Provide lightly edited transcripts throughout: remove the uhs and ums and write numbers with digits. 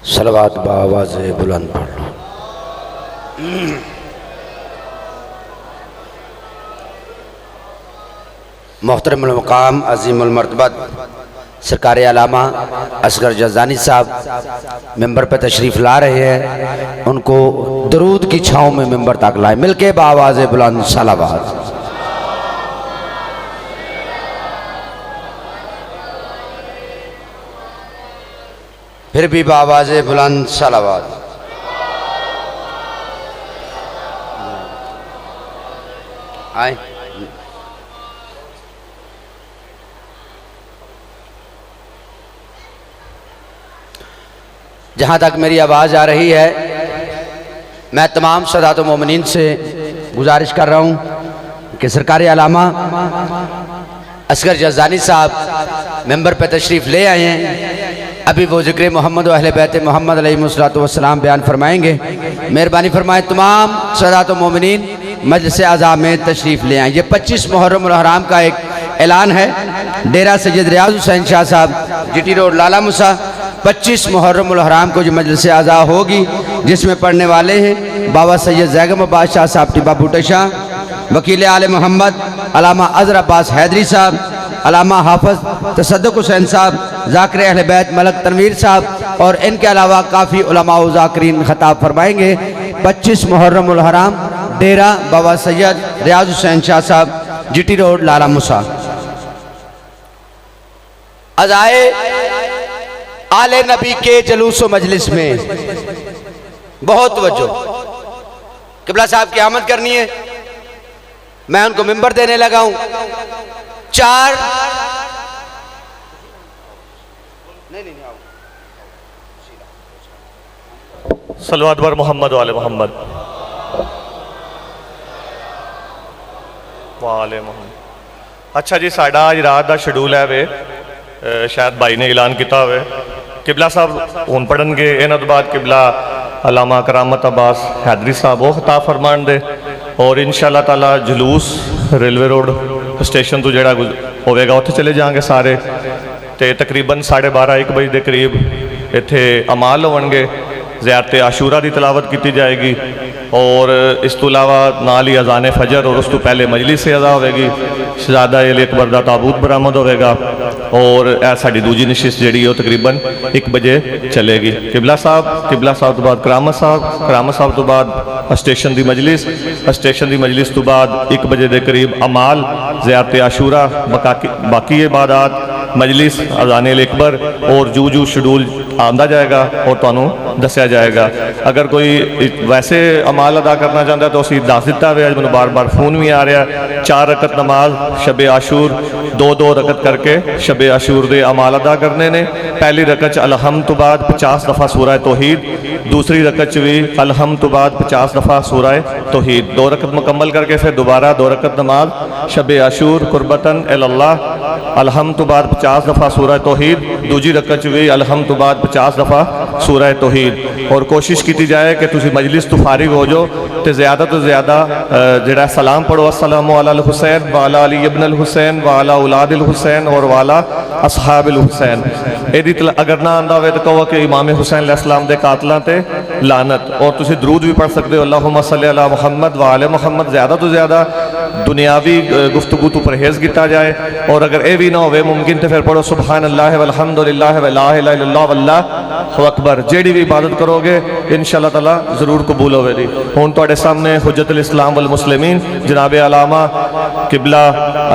सलवात बावाज़ बुलंद पढ़ लो। मोहतरमुल मकाम अज़ीमुल मर्तबत सरकार अलामा असगर जज़ानी साहब मेंबर पर तशरीफ़ ला रहे हैं, उनको दरूद की छाँव में मेंबर तक लाए। मिलके बावाज़ बुलंद सलावात। फिर भी बावाज़ बुलंद सलावात। आए जहाँ तक मेरी आवाज़ आ रही है, मैं तमाम सदात मोमिनीन से गुजारिश कर रहा हूँ कि सरकार अलामा असगर जज़ानी साहब मेंबर पर तशरीफ़ ले आए हैं। अभी वो ज़िक्र मोहम्मद व अहले बैत मोहम्मद अलैहिस्सलातु वस्सलाम बयान फरमाएंगे। मेहरबानी फरमाएं तमाम सदात मोमिनीन मजलिस आज़ा में तशरीफ़ ले आएँ। ये 25 मुहर्रम उल हराम का एक ऐलान है। डेरा सैयद रियाज हुसैन शाह साहब, GT रोड, लाला मूसा, 25 मुहर्रम उल हराम को जो मजलिस आज़ा होगी, जिसमें पढ़ने वाले हैं बाबा सैयद ज़ैगम अब्बास शाह साहब टिब्बा बूटा शाह, वकील आले मोहम्मद अलामा अज़र अब्बास हैदरी साहब, अलामा हाफ़िज़ तसद्दुक़ हुसैन साहब, ज़ाकिर अहले बैत मलक तनवीर साहब और इनके अलावा काफ़ी उलमा व ज़ाकिरीन खताब फरमाएंगे। 25 मुहर्रम उल हराम, डेरा बाबा सैयद रियाज हुसैन शाह साहब, GT रोड, लाला मूसा। अज़ाए आले नबी के जलूस व मजलिस में बहुत वजो। किबला साहब की आमद करनी है, मैं उनको मिंबर देने लगा हूं। 4 सलवात बर मोहम्मद वाले मोहम्मद वाले मोहम्मद। अच्छा जी, साडा अज रात का शेड्यूल है वे, शायद भाई ने ऐलान किया हुआ। किबला साहब हूँ पढ़नगे, इन्हों तो बाद किबला अलामा करामत अब्बास हैदरी साहब वो खिताब फरमान दे, और इंशाअल्लाह ताला जुलूस रेलवे रोड स्टेशन तो जोड़ा होगा उत्थे चले जाएंगे सारे। तो तकरीबन 12:30-1 बजे के करीब इत्थे अमाल होवणगे, ज़ियारत आशूरा की तलावत की जाएगी, और इस तो अलावा नाल ही अजान फजर और उस तो पहले मजलिस अदा होगी। शहजादा अली अकबर का ताबूत बरामद होगा, और यह साड़ी दूजी नशिस्त जी तकरीबन 1 बजे चलेगी। किबला साहब तो बाद करामत साहब तो बाद स्टेशन की मजलिस तो बाद 1 बजे के करीब अमाल, ज़ियारत आशूरा, बाकी इबादत, मजलिस, अजान अली अकबर, और जू शेड्यूल आंदा जाएगा और तुहानू दसिया जाएगा। अगर कोई वैसे अमाल अदा करना चाहता है तो असी दस दिता हुआ। मैं बार बार फोन भी आ रहा, 4 रकत नमाज शबे आशूर 2-2 रकत करके शबे आशूर के अमाल अदा करने ने। पहली रकत अलहम्द तो बाद 50 दफ़ा सूरह तौहीद, दूसरी रकत भी अलहम्द तो बाद 50 दफ़ा सूरह तौहीद। 2 रकत मुकम्मल करके फिर दोबारा 2 रकत नमाज शबे आशूर कुर्बतन अल्लाह, अलहम्द तो बाद 50 दफ़ा सूरह तौहीद, दूजी रकत भी अलहम्द तो बाद 50 दफ़ा सूरह तौहीद। और कोशिश की जाए कि तुम मजलिस तो फारिग हो जाओ तो ज़्यादा जोड़ा सलाम पढ़ो, अस्सलामु अला हुसैन वाला अली इब्न अल हुसैन वाला औलाद अल हुसैन और वाला असहाब अल हुसैन। यदि अगर ना आंदा हो तो कहो कि इमाम हुसैन अलैहिस्सलाम दे कातलां ते लानत। और तुम दरूद भी पढ़ सकते हो, अल्लाहुम्मा सल्ली अला मुहम्मद व आले मुहम्मद। ज़्यादा तो ज़्यादा दुनियावी गुफ्तगू तो परहेज़ किया जाए, और अगर ये भी ना हो मुमकिन तो फिर पढ़ो सुबहानल्लाह वल्हम्दुलिल्लाह व ला इलाहा इल्लल्लाह वल्लाहु अकबर। जेड़ी भी इबादत करोगे इंशाअल्लाह ताला ज़रूर कबूल होगी। हुण तुहाडे सामने हुज्जतुल इस्लाम वल मुस्लिमीन जनाब अलामा किबला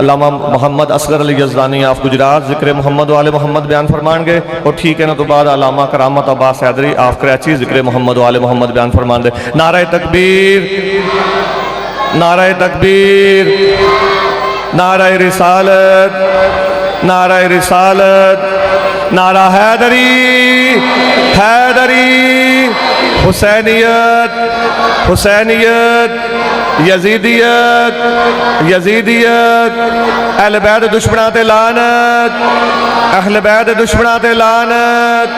अलामा मोहम्मद असगर अली यज़दानी ऑफ गुजरात ज़िक्र मोहम्मद वाले मोहम्मद बयान फरमाएंगे, और ठीक है ना तो बाद अलामा करामत अब्बास हैदरी ऑफ कराची ज़िक्र मोहम्मद वाले मोहम्मद बयान फरमाएंगे। नारे तकबीर, नारे तकबीर, नारे रिसालत, नारे रिसालत, नारा हैदरी, हैदरी, हुसैनियत, हुसैनियत, यजीदियत, यजीदियत, अहले बैत दुश्मनां ते लानत, अहले बैत दुश्मनां ते लानत,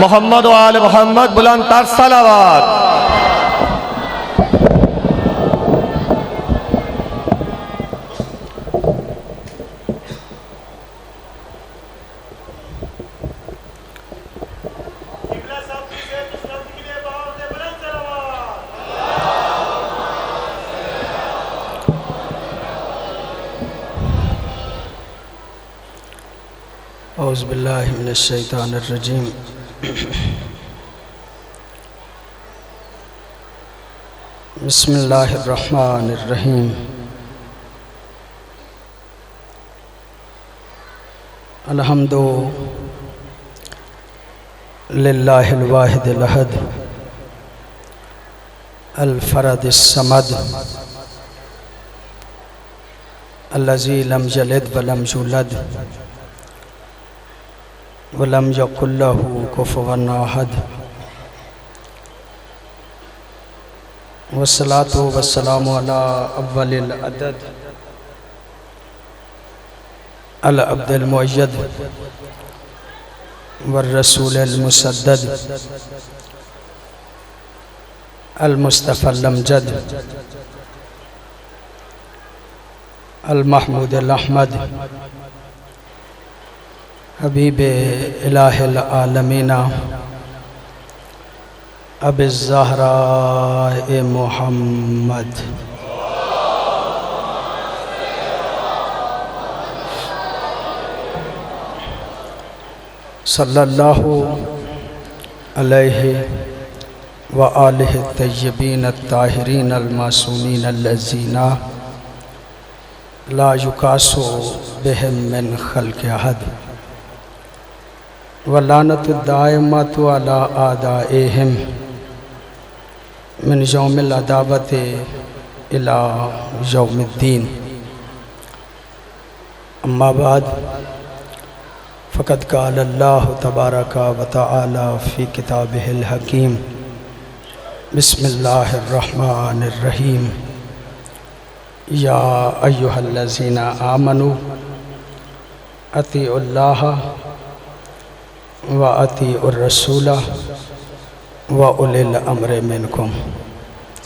मोहम्मद व आले मोहम्मद बुलंद तर सलावत। औज़ु बिल्लाहि मिनश शैतानिर रजीम। बिस्मिल्लाहिर रहमानिर रहीम। अल्हम्दु लिल्लाहिल वाहिदिल अहद अल फरदिस समद अल्लज़ी लम यलिद व लम यूलद व लम यकुल लहू कुफुवन अहद। वस्सलातु वस्सलामु अला अव्वलिल अदद अल अब्दिल मुअय्यद व रसूलिल मुसद्दद अल मुस्तफ़ल अमजद अल महमूद अल अहमद हबीब इलाहिल आलमीना अबी ज़हरा मुहम्मद। सल्लल्लाहु अलैहि व आलिहि तय्यबीन अत्ताहिरीन अल-मासूमीन अल्लज़ीना ला युकासु बिहिम मिन खल्क़ि अहद व लानतु दाइमतु अला आदाइहिम मिन यौमिल अदावति इला यौमिद्दीन। अम्मा बाद फ़क़द क़ाल अल्लाहु तबारक व तआला फ़ी किताबिहिल हकीम। बिस्मिल्लाहिर रहमानिर रहीम। या अय्युहल्लज़ीना आमनू अतीउल्लाह व अतीउर रसूला व उलिल अम्रि मिनकुम।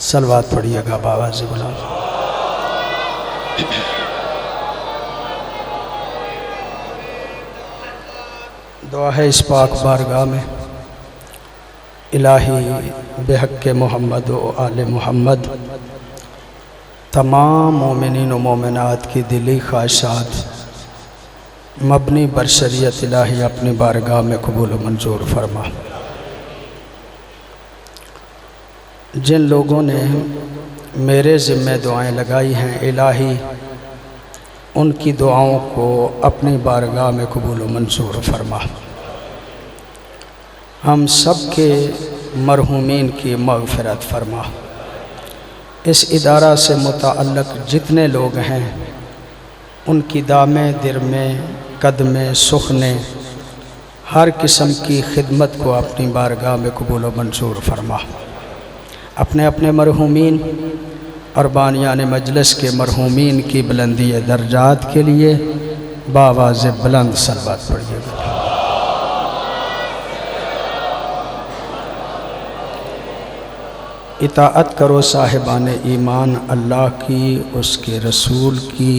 सलवात पढ़िएगा बाबा जी बुला। दुआ है इस पाक बारगाह में इलाही बेहक़ मोहम्मद व आले मोहम्मद तमाम मोमिनीन व मोमिनात की दिली ख्वाहिशात मबनी बर शरीयत इलाही अपनी बारगाह में कबूल व मंजूर फरमा। जिन लोगों ने मेरे ज़िम्मे दुआएं लगाई हैं इलाही उनकी दुआओं को अपनी बारगाह में कबूल व मंजूर फरमा। हम सब के मरहूमीन की मग़फ़िरत फरमा। इस इदारा से मुतअल्लिक़ जितने लोग हैं उनकी दामे दिरमे कदमे सुखने हर किस्म की खिदमत को अपनी बारगाह में कबूल व मंजूर फरमा। अपने अपने मरहूमीन और बानियान मजलिस के मरहूमीन की बुलंदी दर्जात के लिए बावाज़ बुलंद सलवात पढ़िएगा। इताअत करो साहिबान ईमान अल्लाह की, उसके रसूल की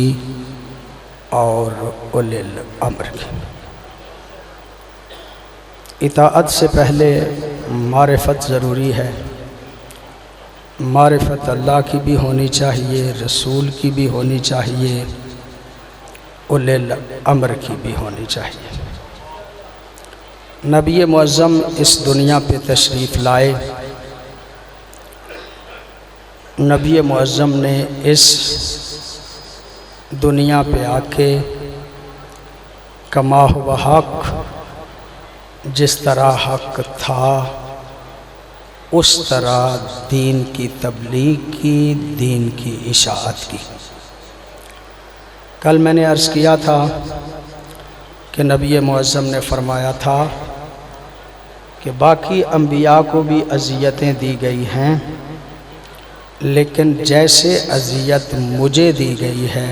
और उलिल अम्र की। इताअत से पहले मारिफत ज़रूरी है। मारिफत अल्लाह की भी होनी चाहिए, रसूल की भी होनी चाहिए, उलिल अम्र की भी होनी चाहिए। नबी मुअज़्ज़म इस दुनिया पे तशरीफ़ लाए। नबी मुअज़्ज़म ने इस दुनिया पे आके कमा हुआ हक़ जिस तरह हक़ था उस तरह दीन की तबलीग की, दीन की इशाअत की। कल मैंने अर्ज़ किया था कि नबी मुअज़्ज़म ने फरमाया था कि बाकी अंबिया को भी अज़ियतें दी गई हैं, लेकिन जैसे अज़ियत मुझे दी गई है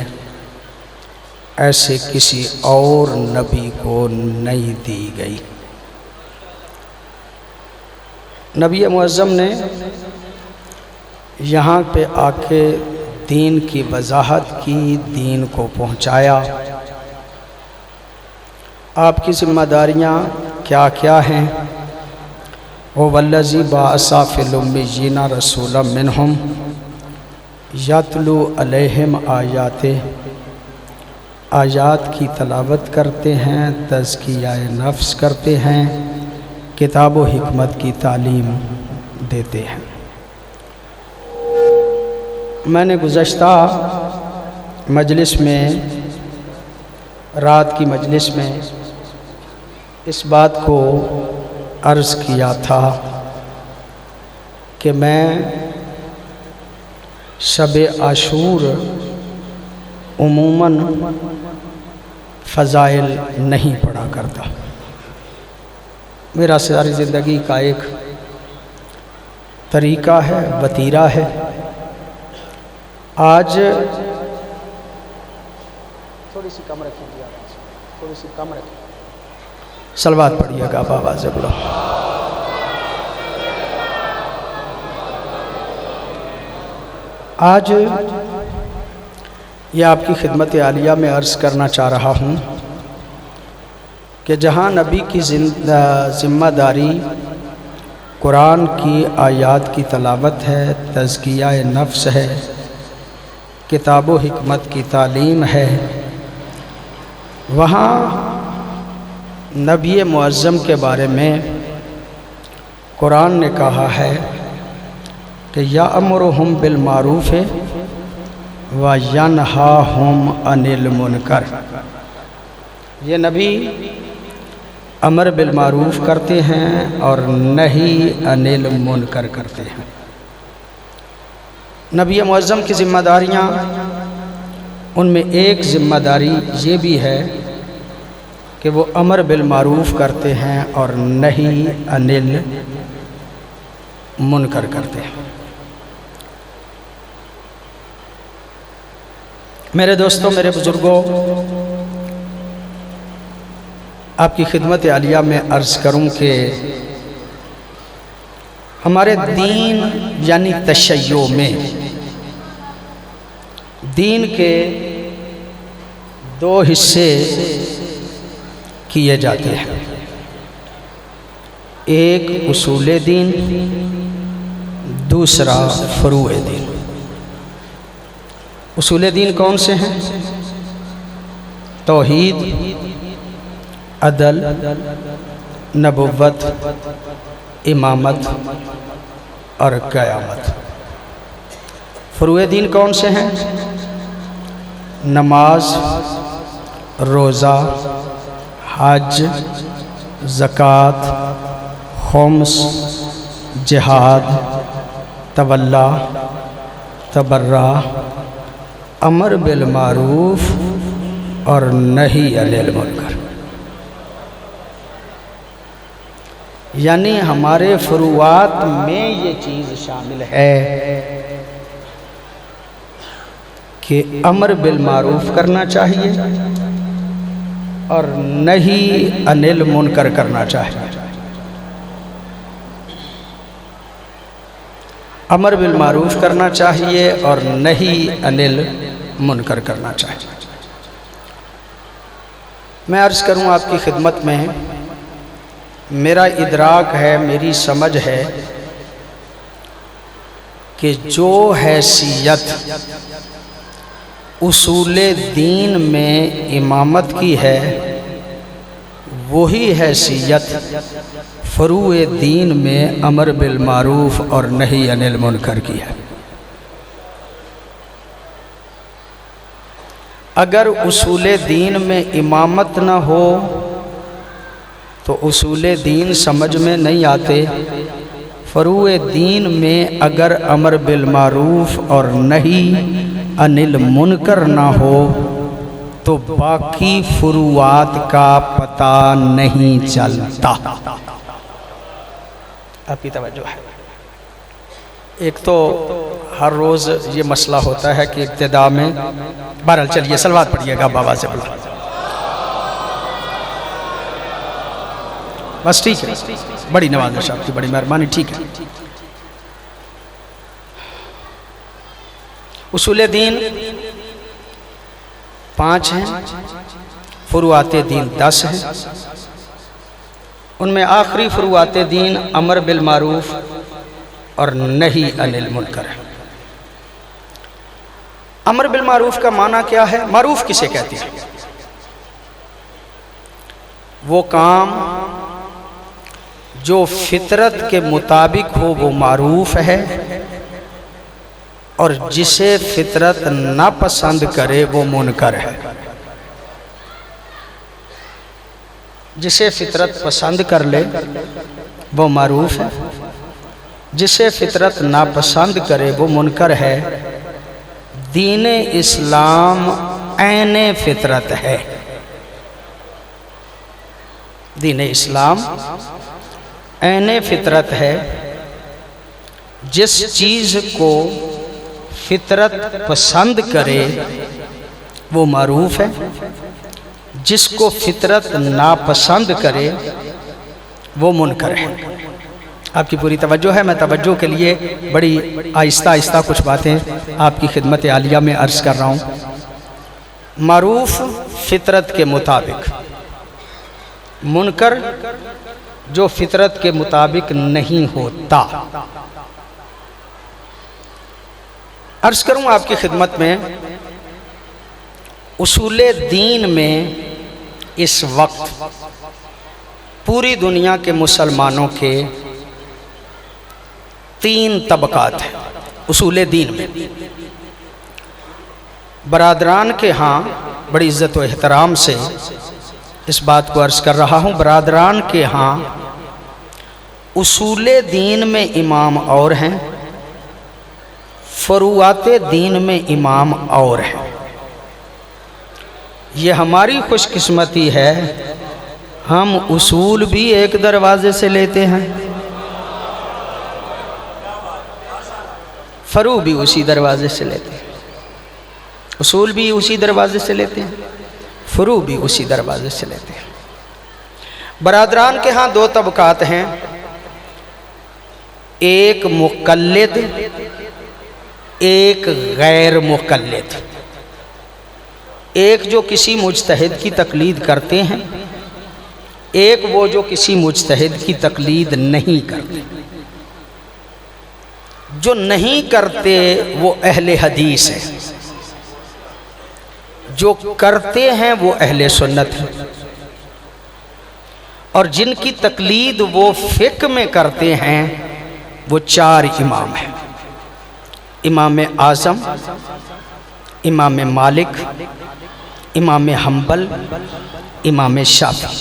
ऐसे किसी और नबी को नहीं दी गई। नबी मुअज़्ज़म ने यहाँ पे आके दीन की वजाहत की, दीन को पहुँचाया। आपकी ज़िम्मेदारियाँ क्या क्या हैं? वो वल्लज़ी बाअसा फ़िल उम्मिय्यीना रसूलन मिनहुम, यतलू अलैहिम आयाते आयात की तलावत करते हैं, तज़किया नफ्स करते हैं, किताब व हिकमत की तालीम देते हैं। मैंने गुज़श्ता मजलिस में, रात की मजलिस में इस बात को अर्ज़ किया था कि मैं शब आशूर उमूमन फ़ज़ाइल नहीं पढ़ा करता। मेरा सारी ज़िंदगी का एक तरीक़ा है, वतीरा है। आज थोड़ी सी कम रखिए आवाज़, थोड़ी सी कम रखिए, सलवात पढ़िएगा बाबा से बोलो। आज यह आपकी खिदमत आलिया में अर्ज़ करना चाह रहा हूँ कि जहाँ नबी की ज़िम्मेदारी कुरान की आयात की तलावत है, तज़किया नफ्स है, किताब व हिकमत की तालीम है, वहाँ नबी मुअज़्ज़म के बारे में कुरान ने कहा है कि यामुरुहुम बिल मारूफ़ व यनहाहुम अनिल मुनकर। ये नबी अमर बिल मारूफ़ करते हैं और नही अनिल मुनकर करते हैं। नबी मुअज़्ज़म की ज़िम्मेदारियाँ, उनमें एक ज़िम्मेदारी ये भी है कि वो अमर बिल मारूफ़ करते हैं और नही अनिल मुनकर करते हैं। मेरे दोस्तों, मेरे बुज़ुर्गों, आपकी खिदमत आलिया में अर्ज़ करूं कि हमारे दीन यानी तशय्यो में दीन के दो हिस्से किए जाते हैं। एक उसूल दीन, दूसरा फ़ुरूए दीन। उसूल दीन कौन से हैं? तौहीद, अदल, नबुव्वत, इमामत और क़यामत। फ़ुरूए दीन कौन से हैं? नमाज, रोज़ा, हज, ज़कात, खुम्स, जिहाद, तवल्ला, तबर्रा, अमर बिल मारूफ़ और नही अनिल मुनकर। यानी हमारे फ़ुरूआत में ये चीज़ शामिल है कि अमर बिल मारूफ़ करना चाहिए और नही अनिल मुनकर करना चाहिए। अमर बिल मारूफ़ करना चाहिए और नही अनिल मुनकर करना चाहिए। मैं अर्ज़ करूँ आपकी खिदमत में, मेरा इदराक है, मेरी समझ है कि जो हैसियत उसूले दीन में इमामत की है, वही हैसियत फ़ुरूए दीन में अमर बिल मारूफ़ और नही अनिल मुनकर की है। अगर उसूले दीन में इमामत न हो तो उसूले दीन समझ में नहीं आते। फ़ुरूए दीन में अगर अमर बिल मारूफ़ और नही अनिल मुनकर ना हो तो बाकी फ़ुरूआत का पता नहीं चलता। आपकी तवज्जो है। एक तो हर रोज़ ये मसला होता है कि इब्तिदा में, बहरहाल चलिए सलवात पढ़िएगा बाबा से बोला, बस ठीक है। बड़ी नवाज़िश आपकी, बड़ी मेहरबानी, ठीक है। उसूल दीन 5 हैं, फ़ुरूआते दीन 10 हैं। उनमें आखिरी फ़ुरूआते दीन अमर बिल मारूफ़ और नही अनिल मुनकर है। अमर बिल मारूफ़ का माना क्या है? मारूफ़ किसे कहते हैं? वो काम जो फितरत के मुताबिक हो वो मारूफ है, और जिसे फितरत नापसंद करे वो मुनकर है। जिसे फितरत पसंद कर ले वो मारूफ है, जिसे फितरत नापसंद करे वो मुनकर है। दीन इस्लाम ऐने फितरत है। दीन इस्लाम ऐने फितरत है। जिस चीज़ को फितरत पसंद करे वो मारूफ है, जिसको फितरत नापसंद करे वो मुनकर है। आपकी पूरी तवज्जो है। मैं तवज्जो के लिए बड़ी आहिस्ता आहिस्ता कुछ बातें आपकी खिदमत आलिया में अर्ज़ कर रहा हूँ। मारूफ फितरत के मुताबिक, मुनकर जो फितरत के मुताबिक नहीं होता। अर्ज़ करूँ आपकी खिदमत में, उसूले दीन में इस वक्त पूरी दुनिया के मुसलमानों के 3 तबकात हैं उसूले दीन में। बरादरान के यहाँ बड़ी इज़्ज़त व एहतराम से इस बात को अर्ज़ कर रहा हूँ, बरादरान के यहाँ उसूले दीन में इमाम और हैं, फ़ुरूआते दीन में इमाम और हैं। ये हमारी खुशकिस्मती है, हम उसूल भी एक दरवाज़े से लेते हैं, फ़रू भी उसी दरवाज़े से लेते हैं। उसूल भी उसी दरवाज़े से लेते हैं, फ़रू भी उसी दरवाज़े से लेते हैं। बरादरान के यहाँ 2 तबकात हैं, एक मुक़ल्लिद, एक गैर मुक़ल्लिद। एक जो किसी मुज्तहिद की तकलीद करते हैं, एक वो जो किसी मुज्तहिद की तकलीद नहीं करते। जो नहीं करते वो अहले हदीस है, जो करते हैं वो अहले सुन्नत है। और जिनकी तकलीद वो फ़िक़्ह में करते हैं वो 4 इमाम हैं। इमाम आज़म, इमाम मालिक, इमाम हम्बल, इमाम शाफ़ी।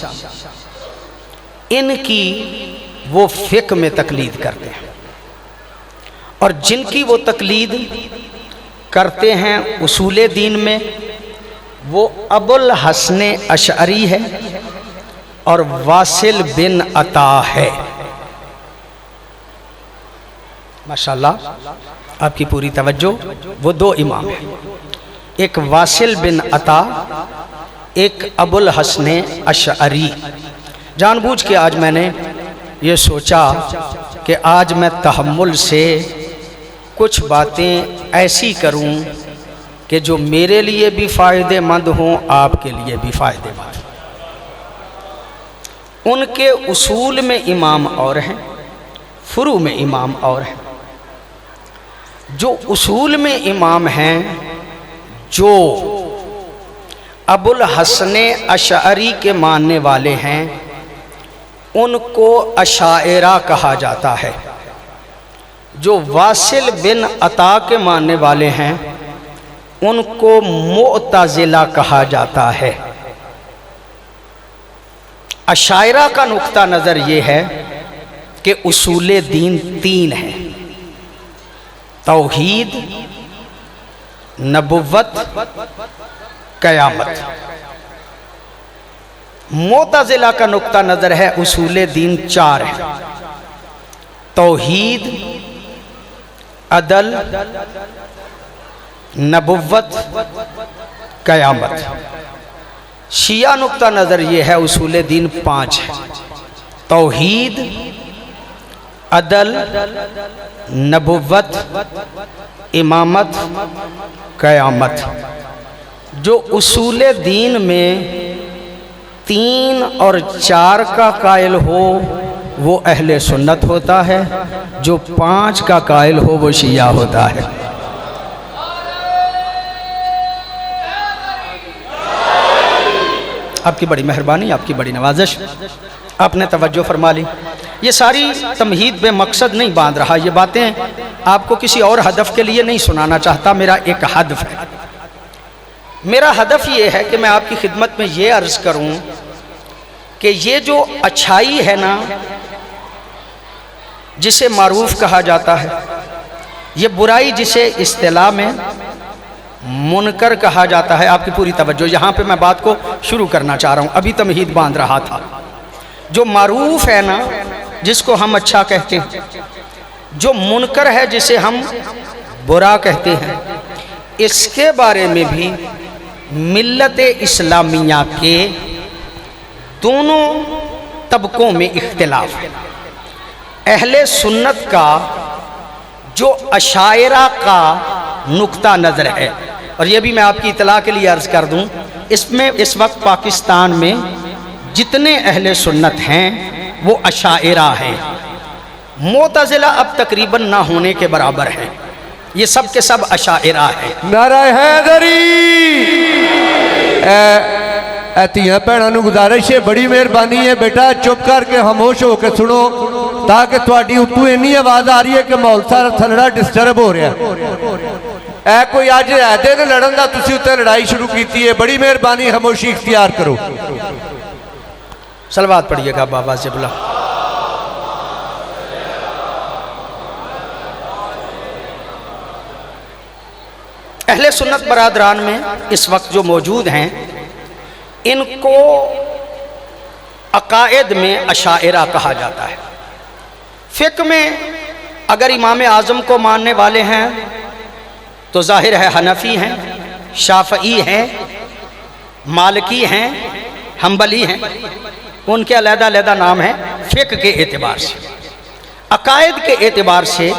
इनकी वो फ़िक़्ह में तकलीद करते हैं। और जिनकी वो तकलीद करते हैं उसूले दीन में, वो अबुल हसन अशअरी है और वासिल बिन अता है। माशाल्लाह, आपकी पूरी तवज्जो। वो 2 इमाम हैं, एक वासिल बिन अता, एक अबुल हसन अशअरी। जानबूझ के आज मैंने ये सोचा कि आज मैं तहम्मुल से कुछ बातें ऐसी करूं कि जो मेरे लिए भी फ़ायदेमंद हों, आपके लिए भी फ़ायदेमंद। उनके उसूल में इमाम और हैं, फ़ुरू में इमाम और हैं। जो उसूल में इमाम हैं, जो अबुल हसन अशअरी के मानने वाले हैं, उनको अशाइरा कहा जाता है। जो वासिल बिन अता के मानने वाले हैं, उनको मुअतज़िला कहा जाता है। अशाइरा का नुक्ता नज़र ये है कि उसूले दीन 3 हैं: तौहीद, नबुव्वत, क़यामत। मुअतज़िला का नुक्ता नज़र है उसूले दीन 4 है: तौहीद, अदल, नबुव्वत, क़यामत। शिया नुक्ता नज़र ये है उसूले दीन 5 है: तौहीद, अदल, नबुव्वत, इमामत, क़यामत। जो उसूले दीन में 3 और 4 का कायल हो वो अहले सुन्नत होता है, जो 5 का कायल हो वो शिया होता है। आपकी बड़ी मेहरबानी, आपकी बड़ी नवाजिश, आपने तवज्जो फरमा ली। ये सारी तमहीद बे मकसद नहीं बांध रहा, ये बातें आपको किसी और हदफ के लिए नहीं सुनाना चाहता। मेरा एक हदफ है, मेरा हदफ ये है कि मैं आपकी खिदमत में ये अर्ज़ करूं कि ये जो अच्छाई है ना, जिसे मारूफ कहा जाता है, ये बुराई जिसे इस्तिलाह में मुनकर कहा जाता है। आपकी पूरी तवज्जो, यहाँ पे मैं बात को शुरू करना चाह रहा हूँ, अभी तमहीद बांध रहा था। जो मारूफ है ना, जिसको हम अच्छा कहते हैं, जो मुनकर है जिसे हम बुरा कहते हैं, इसके बारे में भी मिल्लत इस्लामिया के दोनों तबकों में इख्तिलाफ है। अहले सुन्नत का जो अशायरा का नुक्ता नज़र है, और ये भी मैं आपकी इतला के लिए अर्ज़ कर दूं, इसमें इस वक्त पाकिस्तान में जितने अहले सुन्नत हैं वो अशायरा हैं। मोतज़िला अब तकरीबन ना होने के बराबर है, ये सब के सब अशायरा है। नारा हैदरी। धीआं भैणां नूं गुजारिश है, बड़ी मेहरबानी है बेटा चुप करके खामोश होकर सुनो, ताकि तुहाडी उत्तों इन्नी आवाज़ आ रही है कि माहौल सारा थल्लड़ा डिस्टर्ब हो रहा है। ऐ कोई अज ऐदे ने लड़न दा तुसीं उत्ते लड़ाई शुरू की है, बड़ी मेहरबानी खामोशी इख्तियार करो। सलवात पढ़िएगा बाबा से बुला। अहले सुन्नत बरादरान में इस वक्त जो मौजूद हैं, इनको अकायद में अशाइरा कहा जाता है। फ़िक़्ह में अगर इमाम आज़म को मानने वाले हैं तो ज़ाहिर है हनफ़ी हैं, शाफ़ई हैं, मालिकी हैं, हम्बली हैं, उनके अलग-अलग नाम हैं फ़िक़्ह के एतबार से। अकायद के एतबार से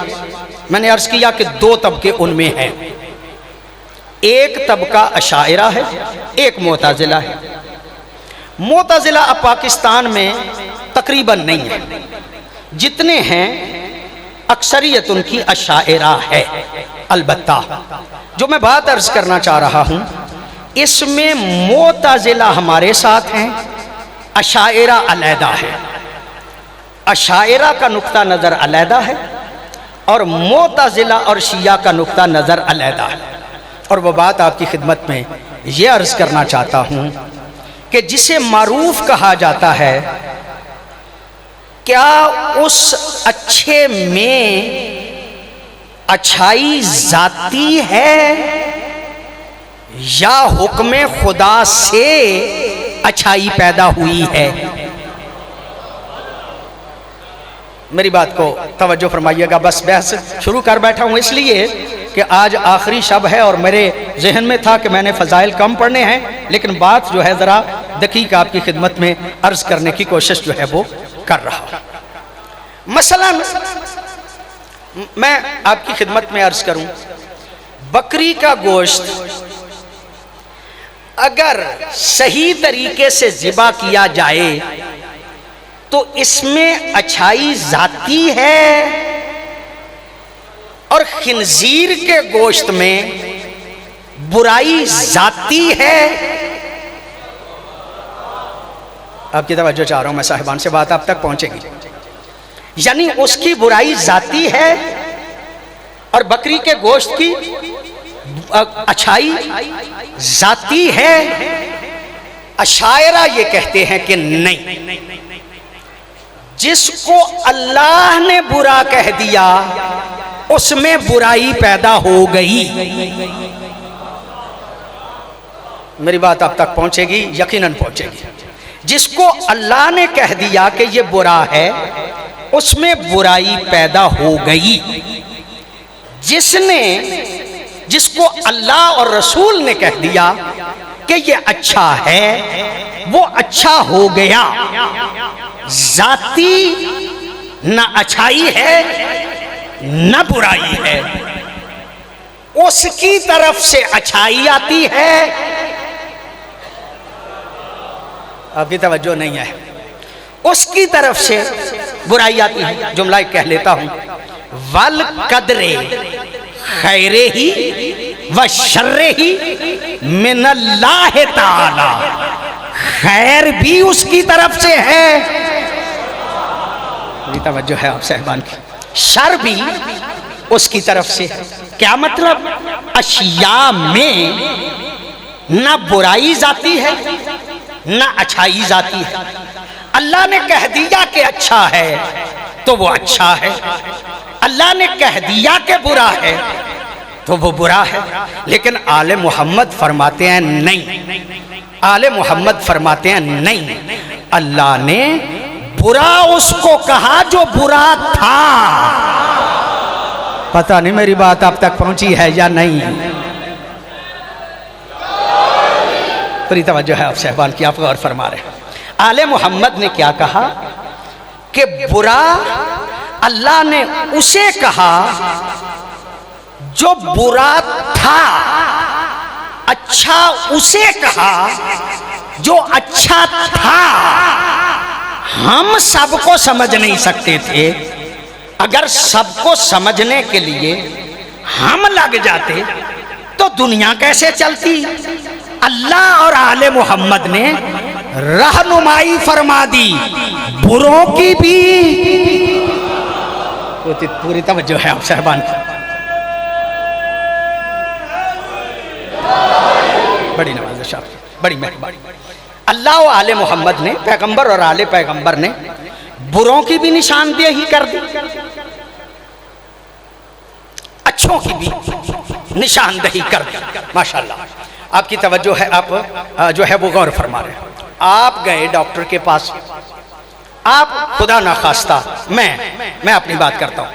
मैंने अर्ज़ किया कि दो तबके उनमें हैं, एक तबका अशाइरा है, एक मोतज़िला है। मोतज़िला अब पाकिस्तान में तकरीबन नहीं है, जितने हैं अक्सरियत उनकी अशाइरा है। अलबत्ता जो मैं बात अर्ज़ करना चाह रहा हूँ, इसमें मोतज़िला हमारे साथ हैं, अशाइरा अलहदा है। अशाइरा का नुक्ता नज़र अलहदा है और मोतज़िला और शिया का नुक्ता नज़र अलहदा है। और वह बात आपकी खिदमत में ये अर्ज़ करना चाहता हूँ कि जिसे मारूफ कहा जाता है, क्या उस अच्छे में अच्छाई ज़ाती है या हुक्म खुदा से अच्छाई पैदा हुई है? मेरी बात को तवज्जो फरमाइएगा। बस बहस शुरू कर बैठा हूँ इसलिए कि आज आखिरी शब है और मेरे जहन में था कि मैंने फ़ज़ाइल कम पढ़ने हैं, लेकिन बात जो है ज़रा दकीक आपकी खिदमत में अर्ज़ करने की कोशिश जो है वो कर रहा हूँ। मसलन मैं आपकी खिदमत में अर्ज़ करूँ, बकरी का गोश्त अगर सही तरीके से ज़िबा किया जाए तो इसमें अच्छाई ज़ाती है और खिंजीर के गोश्त में बुराई ज़ाती है। आपकी तवज्जो चाह रहा हूं मैं साहिबान से, बात आप तक पहुंचेगी। यानी उसकी बुराई ज़ाती है और बकरी के गोश्त की अच्छाई ज़ाती है। अशायरा ये कहते हैं कि नहीं, जिसको अल्लाह ने बुरा कह दिया उसमें बुराई पैदा हो गई। मेरी बात आप तक पहुंचेगी, यकीनन पहुंचेगी। जिसको अल्लाह ने कह दिया कि ये बुरा है, उसमें बुराई पैदा हो गई। जिसको अल्लाह और रसूल ने कह दिया कि ये अच्छा है, वो अच्छा हो गया। जाती न अच्छाई है न बुराई है, उसकी तरफ से अच्छाई आती है। आपकी तवज्जो नहीं है, उसकी तरफ से बुराई आती है। जुमला कह लेता हूं, वल कदरे खैरे ही व शर्रे ही मिनल्लाह ताला। खैर भी उसकी तरफ से है। मेरी तवज्जो है आप साहिबान की। शर भी उसकी तरफ से है। क्या मतलब? अशिया में ना बुराई जाती है ना अच्छाई जाती है। अल्लाह ने कह दिया कि अच्छा है तो वो अच्छा है, अल्लाह ने कह दिया कि बुरा है तो वो बुरा है। लेकिन आले मोहम्मद फरमाते हैं नहीं, आले मोहम्मद फरमाते हैं नहीं, अल्लाह ने बुरा उसको कहा जो बुरा था। पता नहीं मेरी बात आप तक पहुंची है या नहीं। पूरी तवज्जो है आप साहिबान की, आप गौर फरमा रहे हैं। आले मोहम्मद ने क्या कहा कि बुरा अल्लाह ने उसे कहा जो बुरा था, अच्छा उसे कहा जो अच्छा था। हम सबको समझ नहीं सकते थे, अगर सबको समझने के लिए हम लग जाते तो दुनिया कैसे चलती। अल्लाह और आले मोहम्मद ने रहनुमाई फरमा दी बुरों की भी। पूरी तवज्जो है आप साहिबान की। बड़ी नवाज़िश आपकी, बड़ी मेहरबानी। अल्लाह और आले मोहम्मद ने, पैगंबर और आले पैगंबर ने बुरों की भी निशानदेही कर दी, अच्छों की भी निशानदेही कर दी। माशाल्लाह आपकी तवज्जो है, आप जो है वो गौर फरमा रहे हैं। आप गए डॉक्टर के पास, आप खुदा ना खास्ता, मैं अपनी बात करता हूँ,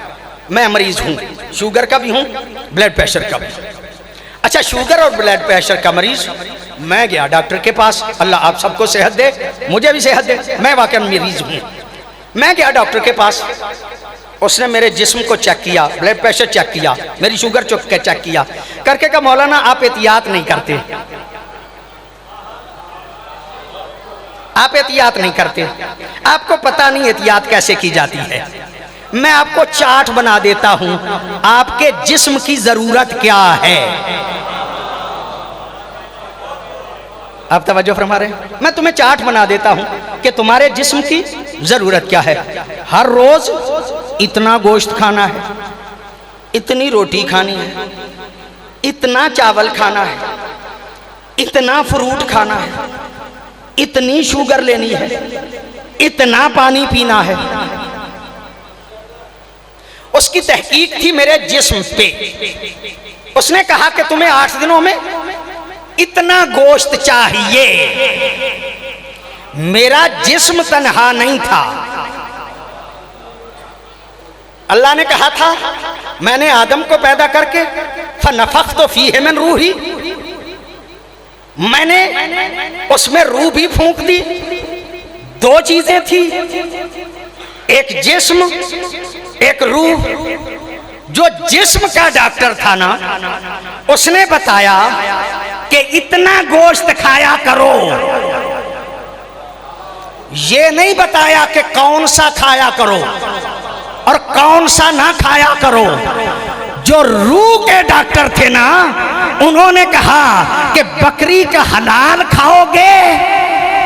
मैं मरीज हूँ, शुगर का भी हूँ, ब्लड प्रेशर का भी। अच्छा, शुगर और ब्लड प्रेशर का मरीज, मैं गया डॉक्टर के पास, अल्लाह आप सबको सेहत दे, मुझे भी सेहत दे, मैं वाकई मरीज हूँ। मैं गया डॉक्टर के पास, उसने मेरे जिस्म को चेक किया, ब्लड प्रेशर चेक किया, मेरी शुगर चेक किया, करके कहा मौलाना आप एहतियात नहीं करते, आप एहतियात नहीं करते, आपको पता नहीं एहतियात कैसे की जाती है। मैं आपको चार्ट बना देता हूं, आपके जिस्म की जरूरत क्या है। आप तवज्जो फरमा रहे हैं? मैं तुम्हें चार्ट बना देता हूं कि तुम्हारे जिस्म की जरूरत क्या है। हर रोज इतना गोश्त खाना है, इतनी रोटी खानी है, इतना चावल खाना है, इतना फ्रूट खाना है, इतनी शुगर लेनी है, इतना पानी पीना है। उसकी तहकीक थी मेरे जिस्म पे। उसने कहा कि तुम्हें 8 दिनों में इतना गोश्त चाहिए। मेरा जिस्म तन्हा नहीं था, अल्लाह ने कहा था मैंने आदम को पैदा करके फनफख्तु फीहि मिन रूही, मैंने उसमें रूह भी फूंक दी। 2 चीजें थी, एक जिस्म एक रूह। जो जिस्म का डॉक्टर था ना, उसने बताया कि इतना गोश्त खाया करो, ये नहीं बताया कि कौन सा खाया करो और कौन सा ना खाया करो। जो रूह के डॉक्टर थे ना, उन्होंने कहा कि बकरी का हलाल खाओगे,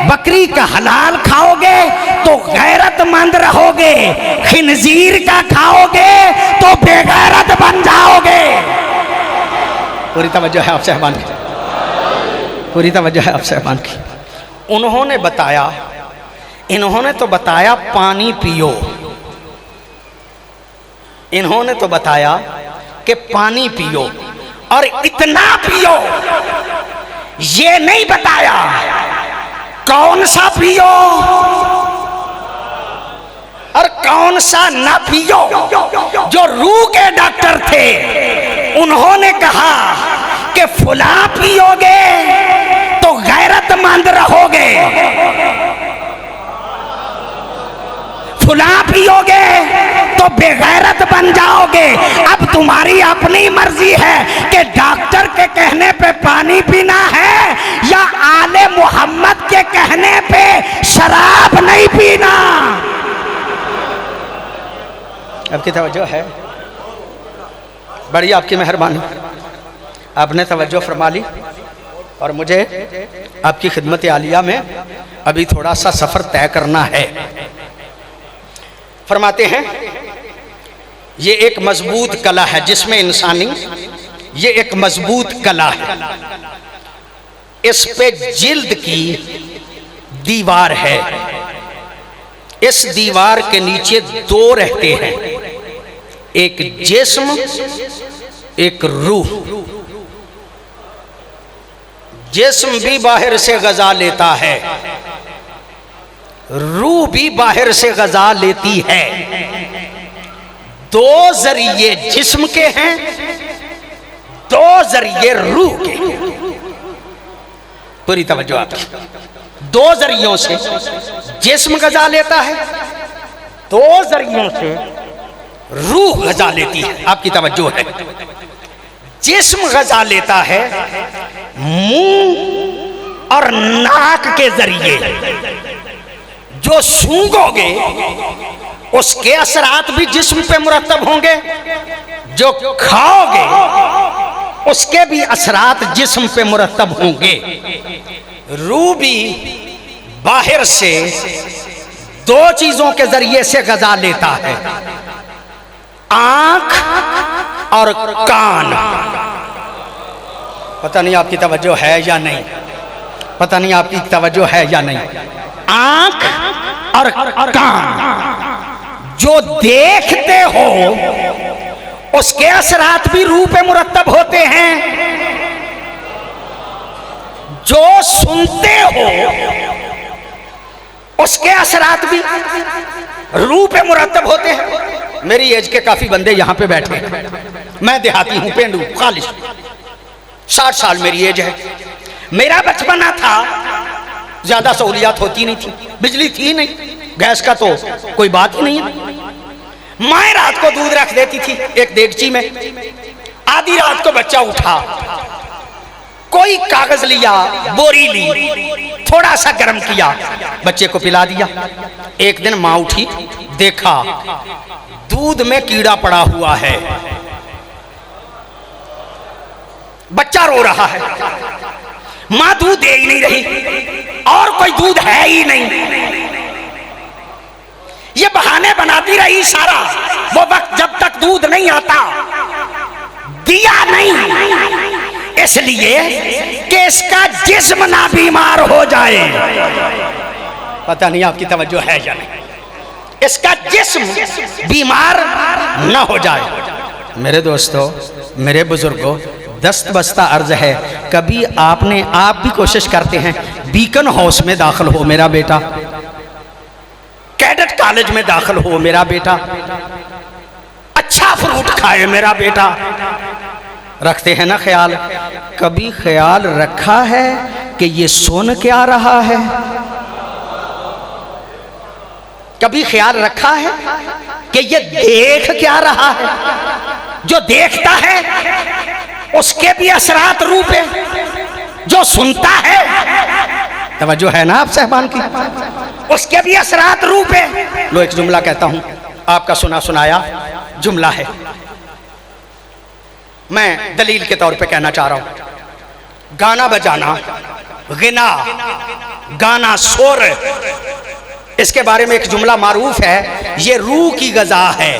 बकरी का हलाल खाओगे तो गैरतमंद रहोगे, खिनजीर का खाओगे तो बेगैरत बन जाओगे। पूरी तवज्जो है आप साहिबान की, पूरी तवज्जो है आप साहिबान की। उन्होंने बताया, इन्होंने तो बताया पानी पियो, इन्होंने तो बताया कि पानी पियो और इतना पियो, ये नहीं बताया कौन सा पियो और कौन सा ना पियो। जो रूह के डॉक्टर थे, उन्होंने कहा कि फुला पियोगे तो गैरतमंद रहोगे, फुला पियोगे तो बेगैरत बन जाओगे। अब तुम्हारी अपनी मर्जी है कि डॉक्टर के कहने पे पानी पीना है या आले मोहम्मद के कहने पे शराब नहीं पीना। आपकी तवज्जो है, बड़ी आपकी मेहरबानी, आपने तवज्जो फरमा ली। और मुझे आपकी खिदमत आलिया में अभी थोड़ा सा सफ़र तय करना है। फरमाते हैं ये एक मजबूत कला है जिसमें इंसानी, ये एक मजबूत कला है। इस पे जिल्द की दीवार है, इस दीवार के नीचे दो रहते हैं, एक जिस्म एक रूह। जिस्म भी बाहर से ग़ज़ा लेता है, रूह भी बाहर से ग़ज़ा लेती है। दो जरिए जिस्म के हैं, दो जरिए रूह के। पूरी तवज्जो आपकी। दो जरियों से जिस्म ग़ज़ा लेता है, दो जरियों से रूह ग़ज़ा लेती है। आपकी तवज्जो है। जिस्म ग़ज़ा लेता है मुंह और नाक के जरिए। जो सूंघोगे उसके असरात भी जिस्म पे मुरतब होंगे, जो खाओगे उसके भी असरात जिस्म पे मुरतब होंगे। रूह भी बाहर से दो चीजों के जरिए से ग़ज़ा लेता है, आंख और कान। पता नहीं आपकी तवज्जो है या नहीं, पता नहीं आपकी तवज्जो है या नहीं। आंख और कान जो देखते हो उसके असरात भी रूह पे मुरतब होते हैं, जो सुनते हो उसके असरात भी रूह पे मुरतब होते हैं। मेरी एज के काफी बंदे यहां पे बैठे हैं, मैं देहाती हूं, पेंडू खालिश, 60 साल मेरी एज है। मेरा बचपना था, ज्यादा सहूलियात होती नहीं थी, बिजली थी नहीं, गैस का तो कोई बात ही नहीं है। माँ रात को दूध रख देती थी एक देगची में, आधी रात को बच्चा उठा, कोई कागज लिया, बोरी ली, थोड़ा सा गर्म किया, बच्चे को पिला दिया। एक दिन माँ उठी, देखा दूध में कीड़ा पड़ा हुआ है, बच्चा रो रहा है, माँ दूध दे ही नहीं रही और कोई दूध है ही नहीं। ये बहाने बनाती रही सारा वो वक्त जब तक दूध नहीं आता, दिया नहीं, इसलिए कि इसका जिस्म ना बीमार हो जाए। पता नहीं आपकी तवज्जो है या नहीं, इसका जिस्म बीमार ना हो जाए। मेरे दोस्तों, मेरे बुजुर्गों, दस्त बस्ता अर्ज है, कभी आपने, आप भी कोशिश करते हैं बीकन हाउस में दाखिल हो मेरा बेटा, कैडेट कॉलेज में दाखिल हो मेरा बेटा, अच्छा फ्रूट खाए मेरा बेटा, रखते हैं ना ख्याल? कभी ख्याल रखा है कि ये सुन क्या रहा है? कभी ख्याल रखा है कि ये देख क्या रहा है? जो देखता है उसके भी असरात रूह पे, जो सुनता है, तवज्जो है ना आप साहबान की, उसके भी असरात रूह पे। लो एक जुमला कहता हूं, आपका सुना सुनाया जुमला है, मैं दलील के तौर पे कहना चाह रहा हूं। गाना बजाना, गिना, गाना, शोर, इसके बारे में एक जुमला मारूफ है, ये रूह की ग़ज़ा है।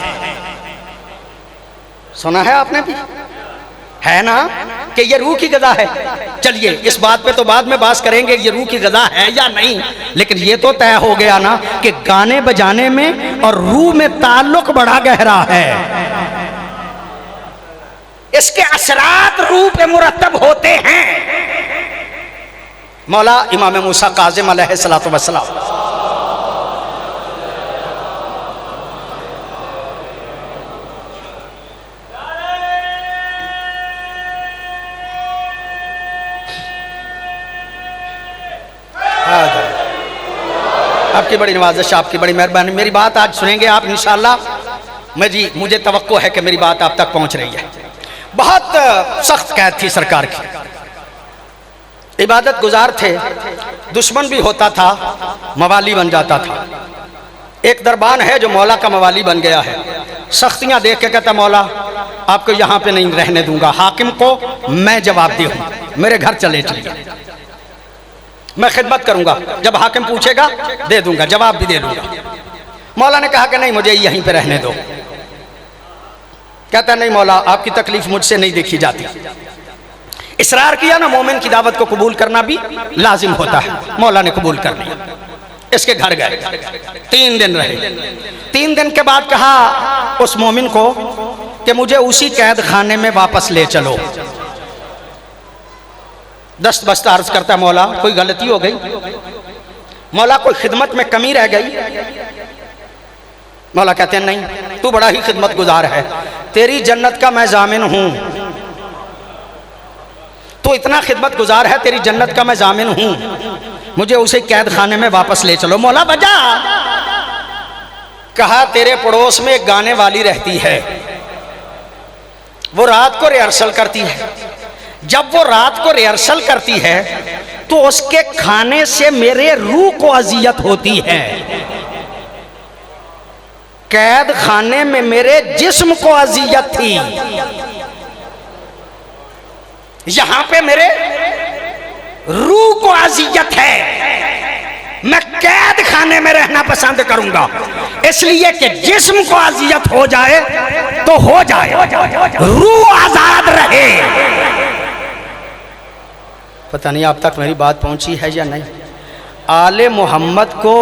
सुना है आपने भी, है ना, कि ये रूह की ग़ज़ा है। चलिए इस बात पे तो बाद में बात करेंगे ये रूह की ग़ज़ा है या नहीं, लेकिन ये तो तय हो गया ना कि गाने बजाने में और रूह में ताल्लुक बड़ा गहरा है। इसके असरात रूह पे मुरतब होते हैं। मौला इमाम मूसा काज़िम अलैहिस्सलातु वस्सलाम आपकी बड़ी नवाज़िश, आपकी बड़ी मेहरबानी। मेरी बात आज सुनेंगे आप इंशाअल्लाह। मुझे तवक्को है कि मेरी बात आप तक पहुंच रही है। बहुत सख्त कैद थी सरकार की, इबादत गुजार थे, दुश्मन भी होता था, मवाली बन जाता था। एक दरबान है जो मौला का मवाली बन गया है, सख्तियां देख के कहता मौला आपको यहाँ पे नहीं रहने दूंगा, हाकिम को मैं जवाबदेह हूँ। मेरे घर चले चलिए, मैं खिदमत करूंगा, जब हाकिम पूछेगा दे दूंगा, जवाब भी दे दूंगा। मौला ने कहा कि नहीं, मुझे यहीं पे रहने दो। कहता नहीं मौला, आपकी तकलीफ मुझसे नहीं देखी जाती। इसरार किया ना, मोमिन की दावत को कबूल करना भी लाजिम होता है। मौला ने कबूल कर लिया, इसके घर गए, 3 दिन रहे। 3 दिन के बाद कहा उस मोमिन को कि मुझे उसी कैद खाने में वापस ले चलो। दस्त बस्त अर्ज करता है, मौला कोई गलती हो गई, मौला कोई खिदमत में कमी रह गई। मौला कहते हैं नहीं, तू बड़ा ही खिदमत गुजार है, तेरी जन्नत का मैं जामिन हूं, तो इतना खिदमत गुजार है, तेरी जन्नत का मैं जामिन हूं, मुझे उसे कैद खाने में वापस ले चलो। मौला बजा। कहा तेरे पड़ोस में एक गाने वाली रहती है, वो रात को रिहर्सल करती है। जब वो रात को रिहर्सल करती है तो उसके खाने से मेरे रूह को अजियत होती है, कैद खाने में मेरे जिस्म को अजियत थी, यहां पे मेरे रूह को अजियत है। मैं कैद खाने में रहना पसंद करूंगा, इसलिए कि जिस्म को अजियत हो जाए तो हो जाए, रूह आजाद रहे। पता नहीं आप तक मेरी बात पहुंची है या नहीं। आले मोहम्मद को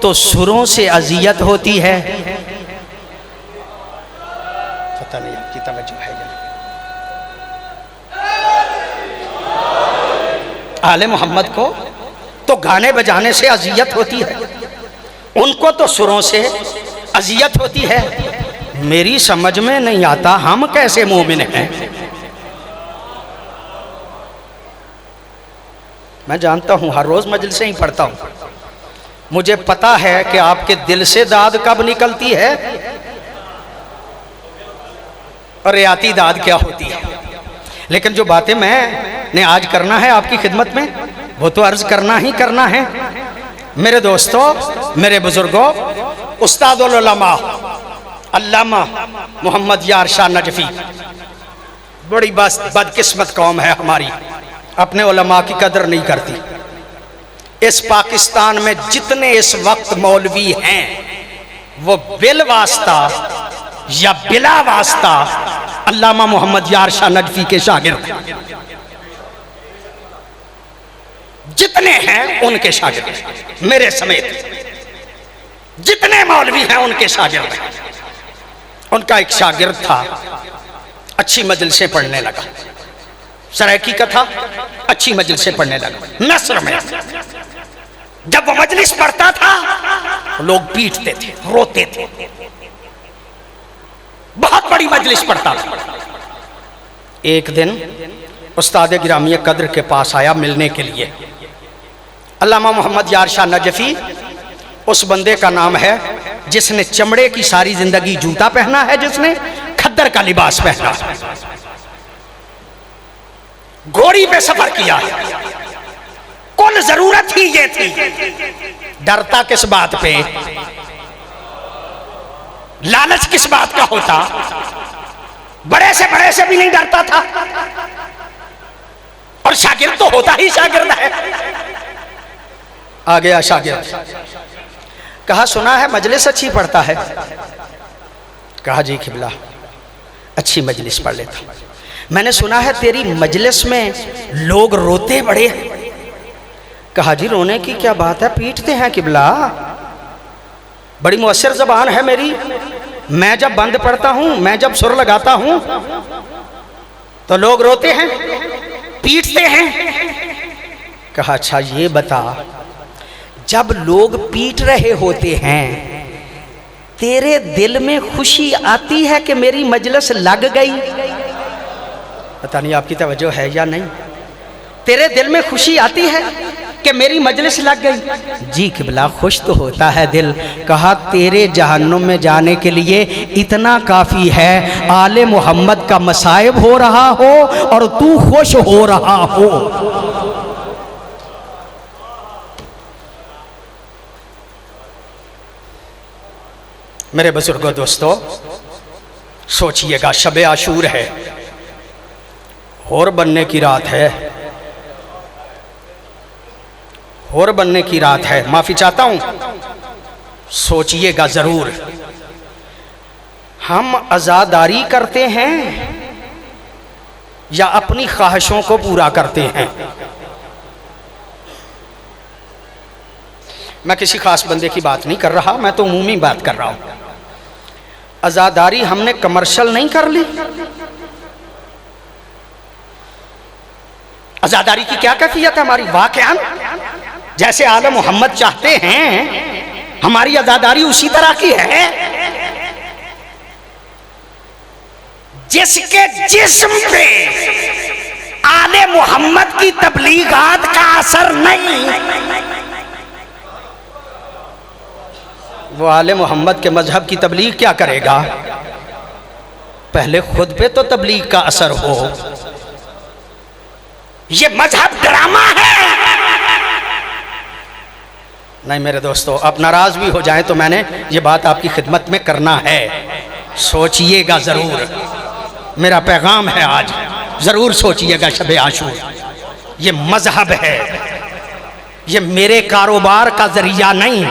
तो सुरों से अजियत होती है, पता नहीं आपकी तवज्जो है या नहीं। आले मोहम्मद को तो गाने बजाने से अजियत होती है, उनको तो सुरों से अजियत होती है। मेरी समझ में नहीं आता हम कैसे मोमिन हैं। मैं जानता हूं, हर रोज मजलिसें ही पढ़ता हूं, मुझे पता है कि आपके दिल से दाद कब निकलती है और रियाती दाद क्या होती है। लेकिन जो बातें मैंने आज करना है आपकी खिदमत में, वो तो अर्ज करना ही करना है। मेरे दोस्तों, मेरे बुजुर्गों, उस्तादुल उलमा अल्लामा मोहम्मद यार शाह नजफी, बड़ी बदकिस्मत कौम है हमारी, अपने उलमा की कदर नहीं करती। इस पाकिस्तान में जितने इस वक्त मौलवी हैं वो बिल वास्ता या बिला वास्ता अल्लामा मोहम्मद यार शाह नजफी के शागिर्द, जितने हैं उनके शागिर्द, मेरे समेत जितने मौलवी हैं उनके शागिर्द। उनका एक शागिर्द था, अच्छी मजलिसें पढ़ने लगा, सरायकी कथा अच्छी मजलिस से पढ़ने लगा। नस्र में जब वो मजलिस पढ़ता था लोग पीटते थे, रोते थे, बहुत बड़ी मजलिस पढ़ता था। एक दिन उस्ताद गिरामी कद्र के पास आया मिलने के लिए। अल्लामा मोहम्मद यार शाह नजफी उस बंदे का नाम है जिसने चमड़े की सारी जिंदगी जूता पहना है, जिसने खद्दर का लिबास पहना है, घोड़ी पे सफर किया है। कुल जरूरत ही ये थी, डरता किस बात पे, लालच किस बात का होता, बड़े से भी नहीं डरता था, और शागिर्द तो होता ही शागिर्द है। आ गया शागिर्द, कहा सुना है मजलिस अच्छी पढ़ता है। कहा जी किबला अच्छी मजलिस पढ़ लेता। मैंने सुना है तेरी मजलिस में लोग रोते बड़े। कहा जी रोने की क्या बात है, पीटते हैं किबला, बड़ी मुअस्सर ज़बान है मेरी, मैं जब बंद पढ़ता हूं, मैं जब सुर लगाता हूं तो लोग रोते हैं, पीटते हैं। कहा अच्छा ये बता, जब लोग पीट रहे होते हैं तेरे दिल में खुशी आती है कि मेरी मजलिस लग गई? पता नहीं आपकी तवज्जो है या नहीं। तेरे दिल में खुशी आती है कि मेरी मजलिस लग गई? जी किबला खुश तो होता है दिल। कहा तेरे जहन्नुम में जाने के लिए इतना काफ़ी है, आले मोहम्मद का मसाइब हो रहा हो और तू खुश हो रहा हो। मेरे बुजुर्गों दोस्तों सोचिएगा, शब आशूर है और बनने की रात है, होर बनने की रात है। माफ़ी चाहता हूँ, सोचिएगा ज़रूर। हम आज़ादारी करते हैं या अपनी ख्वाहिशों को पूरा करते हैं? मैं किसी खास बंदे की बात नहीं कर रहा, मैं तो उमूमी बात कर रहा हूँ। आज़ादारी हमने कमर्शियल नहीं कर ली। आज़ादारी की क्या कैफियत है हमारी? वाक़यान जैसे आले मोहम्मद चाहते हैं, हमारी आज़ादारी उसी तरह की है। जिसके जिस्म पे आले मोहम्मद की तबलीगात का असर नहीं, वो आले मोहम्मद के मजहब की तबलीग क्या करेगा? पहले खुद पे तो तबलीग का असर हो। ये मजहब ड्रामा है। नहीं मेरे दोस्तों, आप नाराज भी हो जाएं तो मैंने ये बात आपकी खिदमत में करना है। सोचिएगा ज़रूर, मेरा पैगाम है आज, ज़रूर सोचिएगा। शब आशूर ये मजहब है, ये मेरे कारोबार का जरिया नहीं।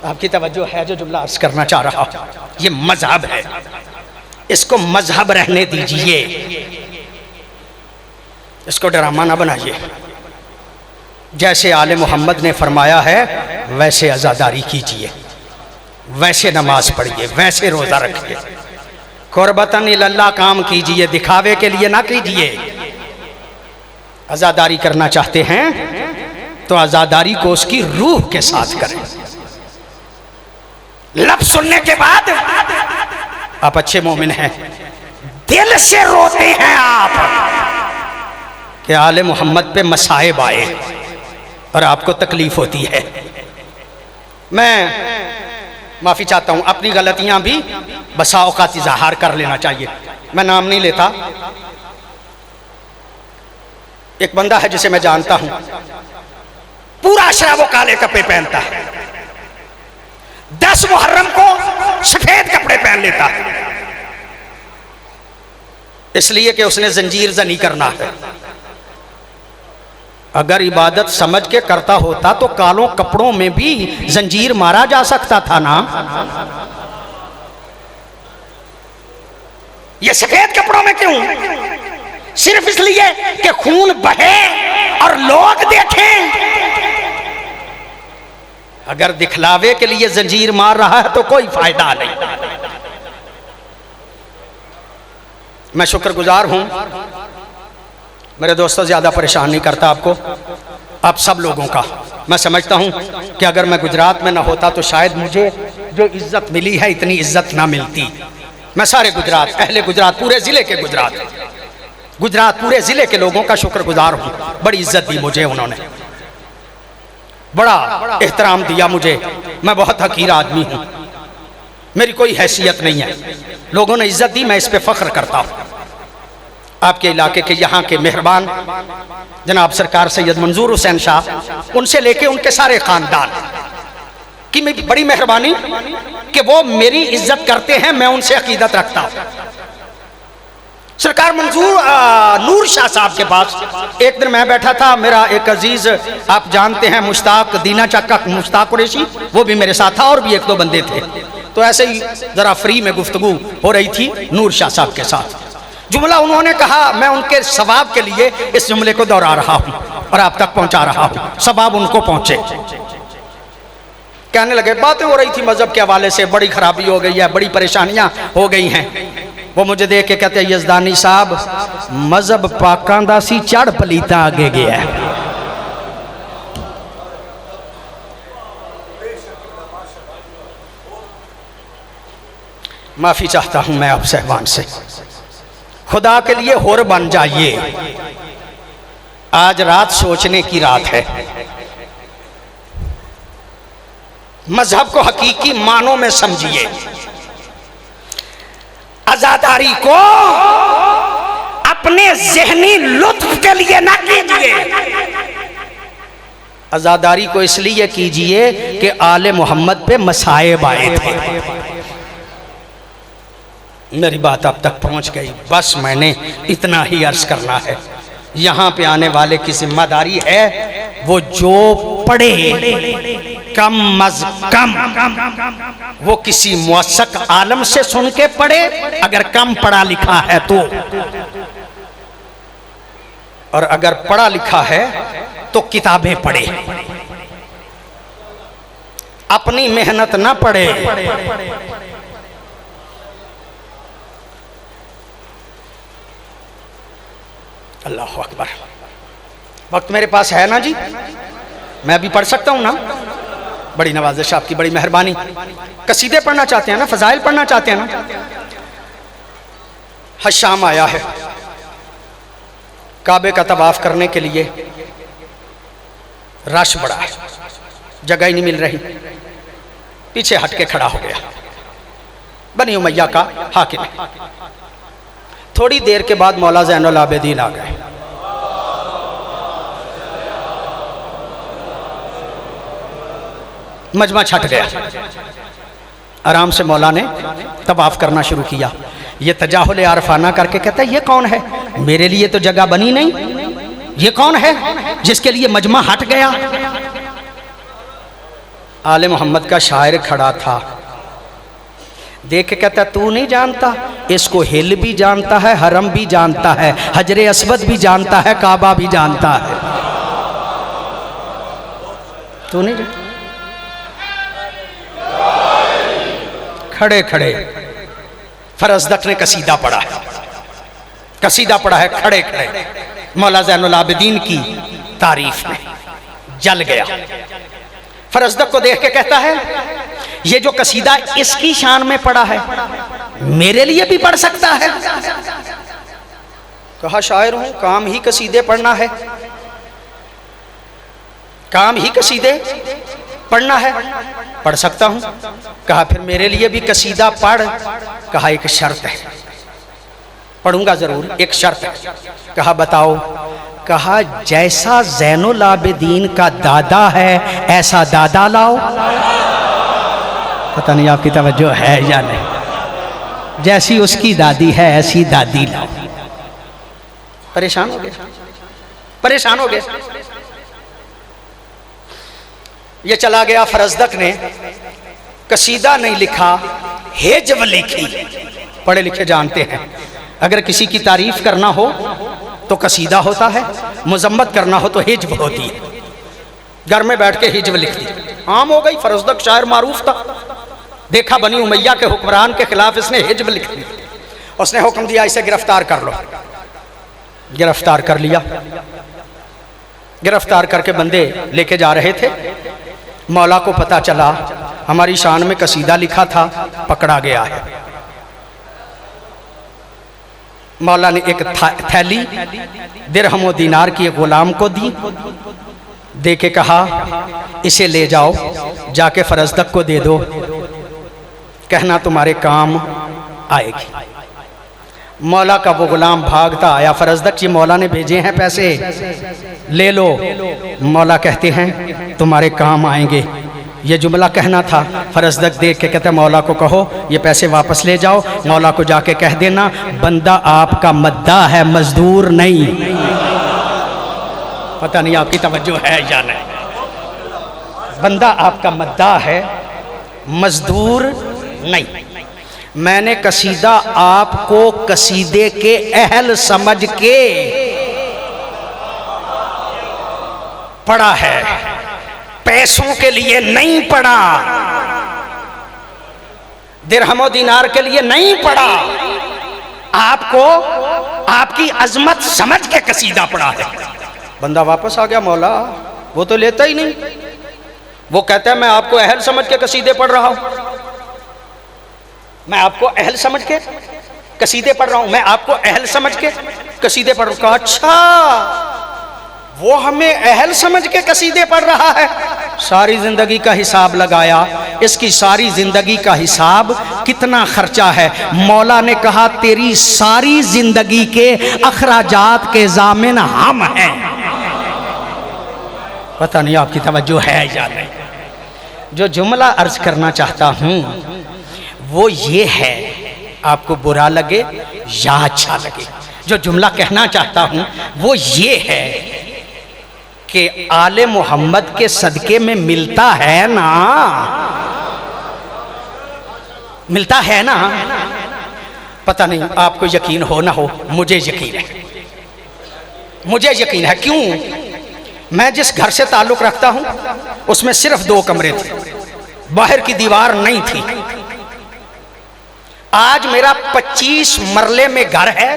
आपकी तवज्जो है जो जुमला अर्ज करना चाह रहा हूं, ये मजहब है, इसको मजहब रहने दीजिए, इसको ड्रामा ना बनाइए। जैसे आले मोहम्मद ने फरमाया है वैसे आज़ादारी कीजिए, वैसे नमाज पढ़िए, वैसे रोज़ा रखिए, कुर्बतन इल्लल्लाह काम कीजिए, दिखावे के लिए ना कीजिए। आज़ादारी करना चाहते हैं तो आज़ादारी को उसकी रूह के साथ करें। लफ्ज़ सुनने के बाद आप अच्छे मोमिन हैं, दिल से रोते हैं आप कि आले मोहम्मद पे मसाइब आए और आपको तकलीफ होती है। मैं माफ़ी चाहता हूँ, अपनी गलतियाँ भी बसा औकात इज़हार कर लेना चाहिए। मैं नाम नहीं लेता। एक बंदा है जिसे मैं जानता हूँ, पूरा शराब काले कपड़े पहनता है, 10 मुहर्रम को सफ़ेद कपड़े पहन लेता है, इसलिए कि उसने जंजीर जनी करना है। अगर इबादत समझ के करता होता तो कालों कपड़ों में भी जंजीर मारा जा सकता था ना। ये सफेद कपड़ों में क्यों? सिर्फ इसलिए कि खून बहे और लोग देखें। अगर दिखलावे के लिए जंजीर मार रहा है तो कोई फायदा नहीं। मैं शुक्रगुजार हूं, मेरे दोस्तों, ज़्यादा परेशान नहीं करता आपको, आप सब लोगों का। मैं समझता हूँ कि अगर मैं गुजरात में ना होता तो शायद मुझे जो इज़्ज़त मिली है इतनी इज़्ज़त ना मिलती। मैं सारे गुजरात, अहले गुजरात, पूरे ज़िले के गुजरात पूरे ज़िले के लोगों का शुक्रगुजार हूँ। बड़ी इज़्ज़त दी मुझे उन्होंने, बड़ा एहतराम दिया मुझे। मैं बहुत हकीर आदमी हूँ, मेरी कोई हैसियत नहीं है, लोगों ने इज़्ज़त दी, मैं इस पर फ़ख्र करता हूँ। आपके इलाके के यहाँ के मेहरबान जनाब सरकार सैयद मंजूर हुसैन शाह, उनसे लेके उनके सारे ख़ानदान की मेरी बड़ी मेहरबानी कि वो मेरी इज्जत करते हैं, मैं उनसे अकीदत रखता हूँ। सरकार मंजूर नूर शाह साहब के पास एक दिन मैं बैठा था, मेरा एक अजीज़ आप जानते हैं मुश्ताक दीना चक्का मुश्ताक कुरैशी, वो भी मेरे साथ था और भी 1-2 बंदे थे। तो ऐसे ही ज़रा फ्री में गुफ्तगू हो रही थी नूर शाह साहब के साथ। जुमला उन्होंने कहा, मैं उनके सवाब के लिए इस जुमले को दोहरा रहा हूँ और आप तक पहुँचा रहा हूँ, सवाब उनको पहुँचे। कहने लगे, बातें हो रही थी मजहब के हवाले से, बड़ी खराबी हो गई है, बड़ी परेशानियाँ हो गई हैं। वो मुझे देख के कहते हैं, यज़दानी साहब मजहब पाकां दा सी, चढ़ पलीता आगे गया है। माफ़ी चाहता हूँ मैं आप सहबान से, खुदा के लिए होर बन जाइए। आज रात सोचने की रात है, मजहब को हकीकी मानों में समझिए, आजादारी को अपने ज़हनी लुत्फ के लिए ना कीजिए, आजादारी को इसलिए कीजिए कि आले मोहम्मद पे मसाइब आए थे। मेरी बात अब तक पहुंच गई, बस मैंने इतना ही अर्ज करना है। यहाँ पे आने वाले की जिम्मेदारी है वो जो पढ़े कम अज कम वो किसी मुअस्सक आलम से सुन के पढ़े, अगर कम पढ़ा लिखा है तो, और अगर पढ़ा लिखा है तो किताबें पढ़े, अपनी मेहनत ना पढ़े। अल्लाह अकबर। वक्त मेरे पास है ना जी, मैं भी पढ़ सकता हूं ना? बड़ी नवाजिश आपकी, बड़ी मेहरबानी। कसीदे पढ़ना चाहते हैं ना, फजाइल पढ़ना चाहते हैं ना? हज शाम आया है, काबे का तवाफ करने के लिए रश बड़ा है, जगह ही नहीं मिल रही। पीछे हट के खड़ा हो गया बनी उमैया का हाकिम। थोड़ी देर के बाद मौला ज़ैनुल आबिदीन आ गए। मजमा छट गया। आराम से मौला ने तवाफ करना शुरू किया। ये तजाहुल आरफाना करके कहता है ये कौन है, मेरे लिए तो जगह बनी नहीं, ये कौन है जिसके लिए मजमा हट गया? आले मोहम्मद का शायर खड़ा था, देख के कहता तू नहीं जानता, इसको हिल भी जानता है, हरम भी जानता है, हजरे अस्वद भी जानता है, काबा भी जानता है, तू नहीं जानता? खड़े खड़े फरजदक ने कसीदा पढ़ा है, कसीदा पढ़ा है खड़े खड़े मौला ज़ैनुल आबिदीन की तारीफ में। जल गया। फरजदक को देख के कहता है ये जो कसीदा इसकी शान में पढ़ा है मेरे लिए भी पढ़ सकता है? कहा शायर हूं, काम ही कसीदे पढ़ना है, काम ही कसीदे पढ़ना है, पढ़ सकता हूं। कहा फिर मेरे लिए भी कसीदा पढ़। कहा एक शर्त है, पढ़ूंगा जरूर, एक शर्त है। कहा बताओ। कहा जैसा ज़ैनुल आबिदीन का दादा है ऐसा दादा लाओ। पता नहीं आपकी तवज्जो है या नहीं। जैसी उसकी दादी है ऐसी दादी लाओ। परेशान हो गए, परेशान हो गए। ये चला गया। फरजदक ने कसीदा नहीं लिखा, हेजव लिखी। पढ़े लिखे जानते हैं, अगर किसी की तारीफ करना हो तो कसीदा होता है, मुजम्मत करना हो तो हिज्व होती है। घर में बैठ के हिज्व लिख दी, आम हो गई। फरजदक शायर मारूफ था। देखा बनी उमैया के हुक्मरान के खिलाफ इसने हिज्व लिख दी। उसने हुक्म दिया इसे गिरफ्तार कर लो। गिरफ्तार कर लिया। गिरफ्तार करके बंदे लेके जा रहे थे। मौला को पता चला हमारी शान में कसीदा लिखा था, पकड़ा गया है। मौला ने एक थैली दिरहम व दीनार की एक गुलाम को दी, दे के कहा इसे ले जाओ, जाके फरजदक को दे दो, कहना तुम्हारे काम आएगी। मौला का वो गुलाम भागता आया। फरजदक जी मौला ने भेजे हैं पैसे, ले लो। मौला कहते हैं तुम्हारे काम आएंगे। ये जुमला कहना था। फरजदक देख के कहते मौला को कहो ये पैसे वापस ले जाओ। मौला को जाके कह देना बंदा आपका मद्दा है, मजदूर नहीं। पता नहीं आपकी तवज्जो है या नहीं। बंदा आपका मद्दा है, मजदूर नहीं। मैंने कसीदा आपको कसीदे के अहल समझ के पढ़ा है, पैसों के लिए नहीं पढ़ा, दिरहम व दीनार के लिए नहीं पढ़ा। आपको आपकी अजमत समझ के कसीदा पढ़ा है। बंदा वापस आ गया। मौला वो तो लेता ही नहीं, वो कहता है मैं आपको अहल समझ के कसीदे पढ़ रहा हूं, मैं आपको अहल समझ के कसीदे पढ़ रहा हूं, मैं आपको अहल समझ के कसीदे पढ़ रहा हूं। अच्छा वो हमें अहल समझ के कसीदे पढ़ रहा है। सारी जिंदगी का हिसाब लगाया, इसकी सारी जिंदगी का हिसाब कितना खर्चा है। मौला ने कहा तेरी सारी जिंदगी के अखराजात के जामिन हम हैं। पता नहीं आपकी तवज्जो है या नहीं। जो जुमला अर्ज करना चाहता हूं वो ये है, आपको बुरा लगे या अच्छा लगे, जो जुमला कहना चाहता हूं वो ये है कि आले मोहम्मद के सदके में मिलता है ना, मिलता है ना। पता नहीं आपको यकीन हो ना हो, मुझे यकीन है, मुझे यकीन है। क्यों? मैं जिस घर से ताल्लुक रखता हूं उसमें सिर्फ 2 कमरे थे, बाहर की दीवार नहीं थी। आज मेरा 25 मरले में घर है,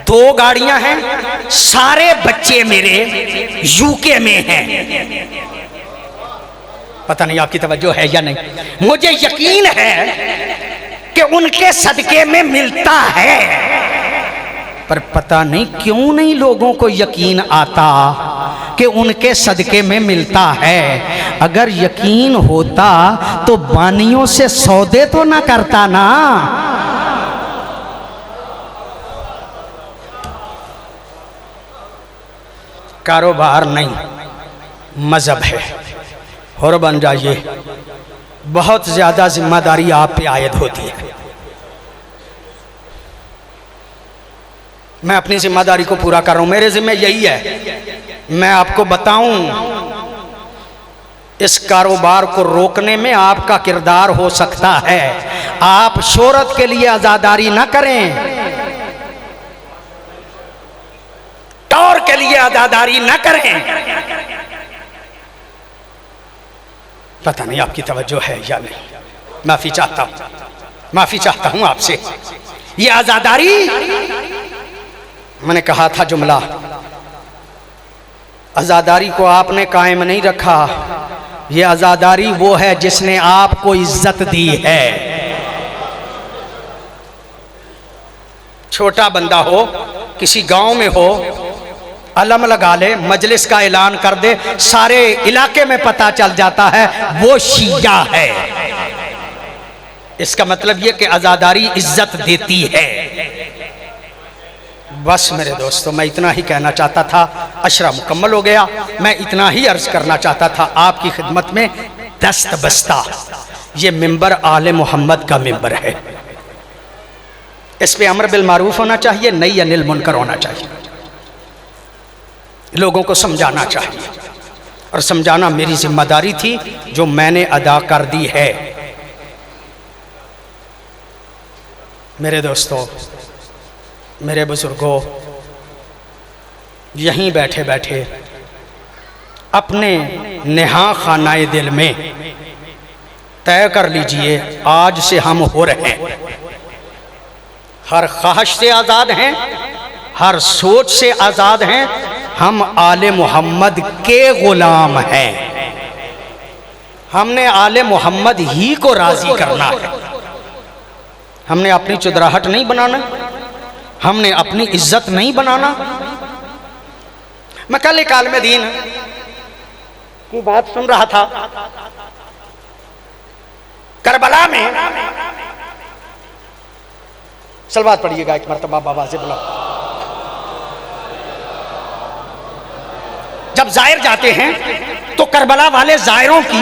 2 गाड़ियां हैं, सारे बच्चे मेरे यूके में हैं। पता नहीं आपकी तवज्जो है या नहीं। मुझे यकीन है कि उनके सदके में मिलता है, पर पता नहीं क्यों नहीं लोगों को यकीन आता कि उनके सदके में मिलता है। अगर यकीन होता तो बानियों से सौदे तो ना करता ना। कारोबार नहीं, मजहब है। और बन जाइए, बहुत ज्यादा जिम्मेदारी आप पे आयद होती है। मैं अपनी जिम्मेदारी को पूरा कर रहा हूं, मेरे जिम्मे यही है। मैं आपको बताऊं, इस कारोबार को रोकने में आपका किरदार हो सकता है। आप शोहरत के लिए आजादारी ना करें, टौर के लिए आजादारी ना करें। पता नहीं आपकी तवज्जो है या नहीं। माफी चाहता हूं, माफी चाहता हूं आपसे। ये आजादारी, मैंने कहा था जुमला, आजादारी को आपने कायम नहीं रखा। ये आजादारी वो है जिसने आपको इज्जत दी है। छोटा बंदा हो, किसी गांव में हो, अलम लगा ले, मजलिस का ऐलान कर दे, सारे इलाके में पता चल जाता है वो शिया है। इसका मतलब ये कि आजादारी इज्जत देती है। बस मेरे दोस्तों, मैं इतना ही कहना चाहता था। अशरा मुकम्मल हो गया। मैं इतना ही अर्ज करना चाहता था आपकी खिदमत में। दस्त बस्ता ये मिंबर आले मोहम्मद का मिंबर है। इस पे अमर बिल मारूफ होना चाहिए, नई अनिल मुनकर होना चाहिए। लोगों को समझाना चाहिए, और समझाना मेरी जिम्मेदारी थी जो मैंने अदा कर दी है। मेरे दोस्तों, मेरे बुजुर्गों, यहीं बैठे बैठे अपने नेहा खानाए दिल में तय कर लीजिए, आज से हम हो रहे हैं। हर ख्वाहिश से आज़ाद हैं, हर सोच से आज़ाद हैं। हम आले मोहम्मद के गुलाम हैं। हमने आले मोहम्मद ही को राजी करना है। हमने अपनी चुदराहट नहीं बनाना, हमने अपनी इज्जत नहीं बनाना। मैं कल एक आलम दीन की बात सुन रहा था। करबला में, सलवात पढ़िएगा एक मरतबा बाबा से बुला। जब जायर जाते हैं तो करबला वाले जायरों की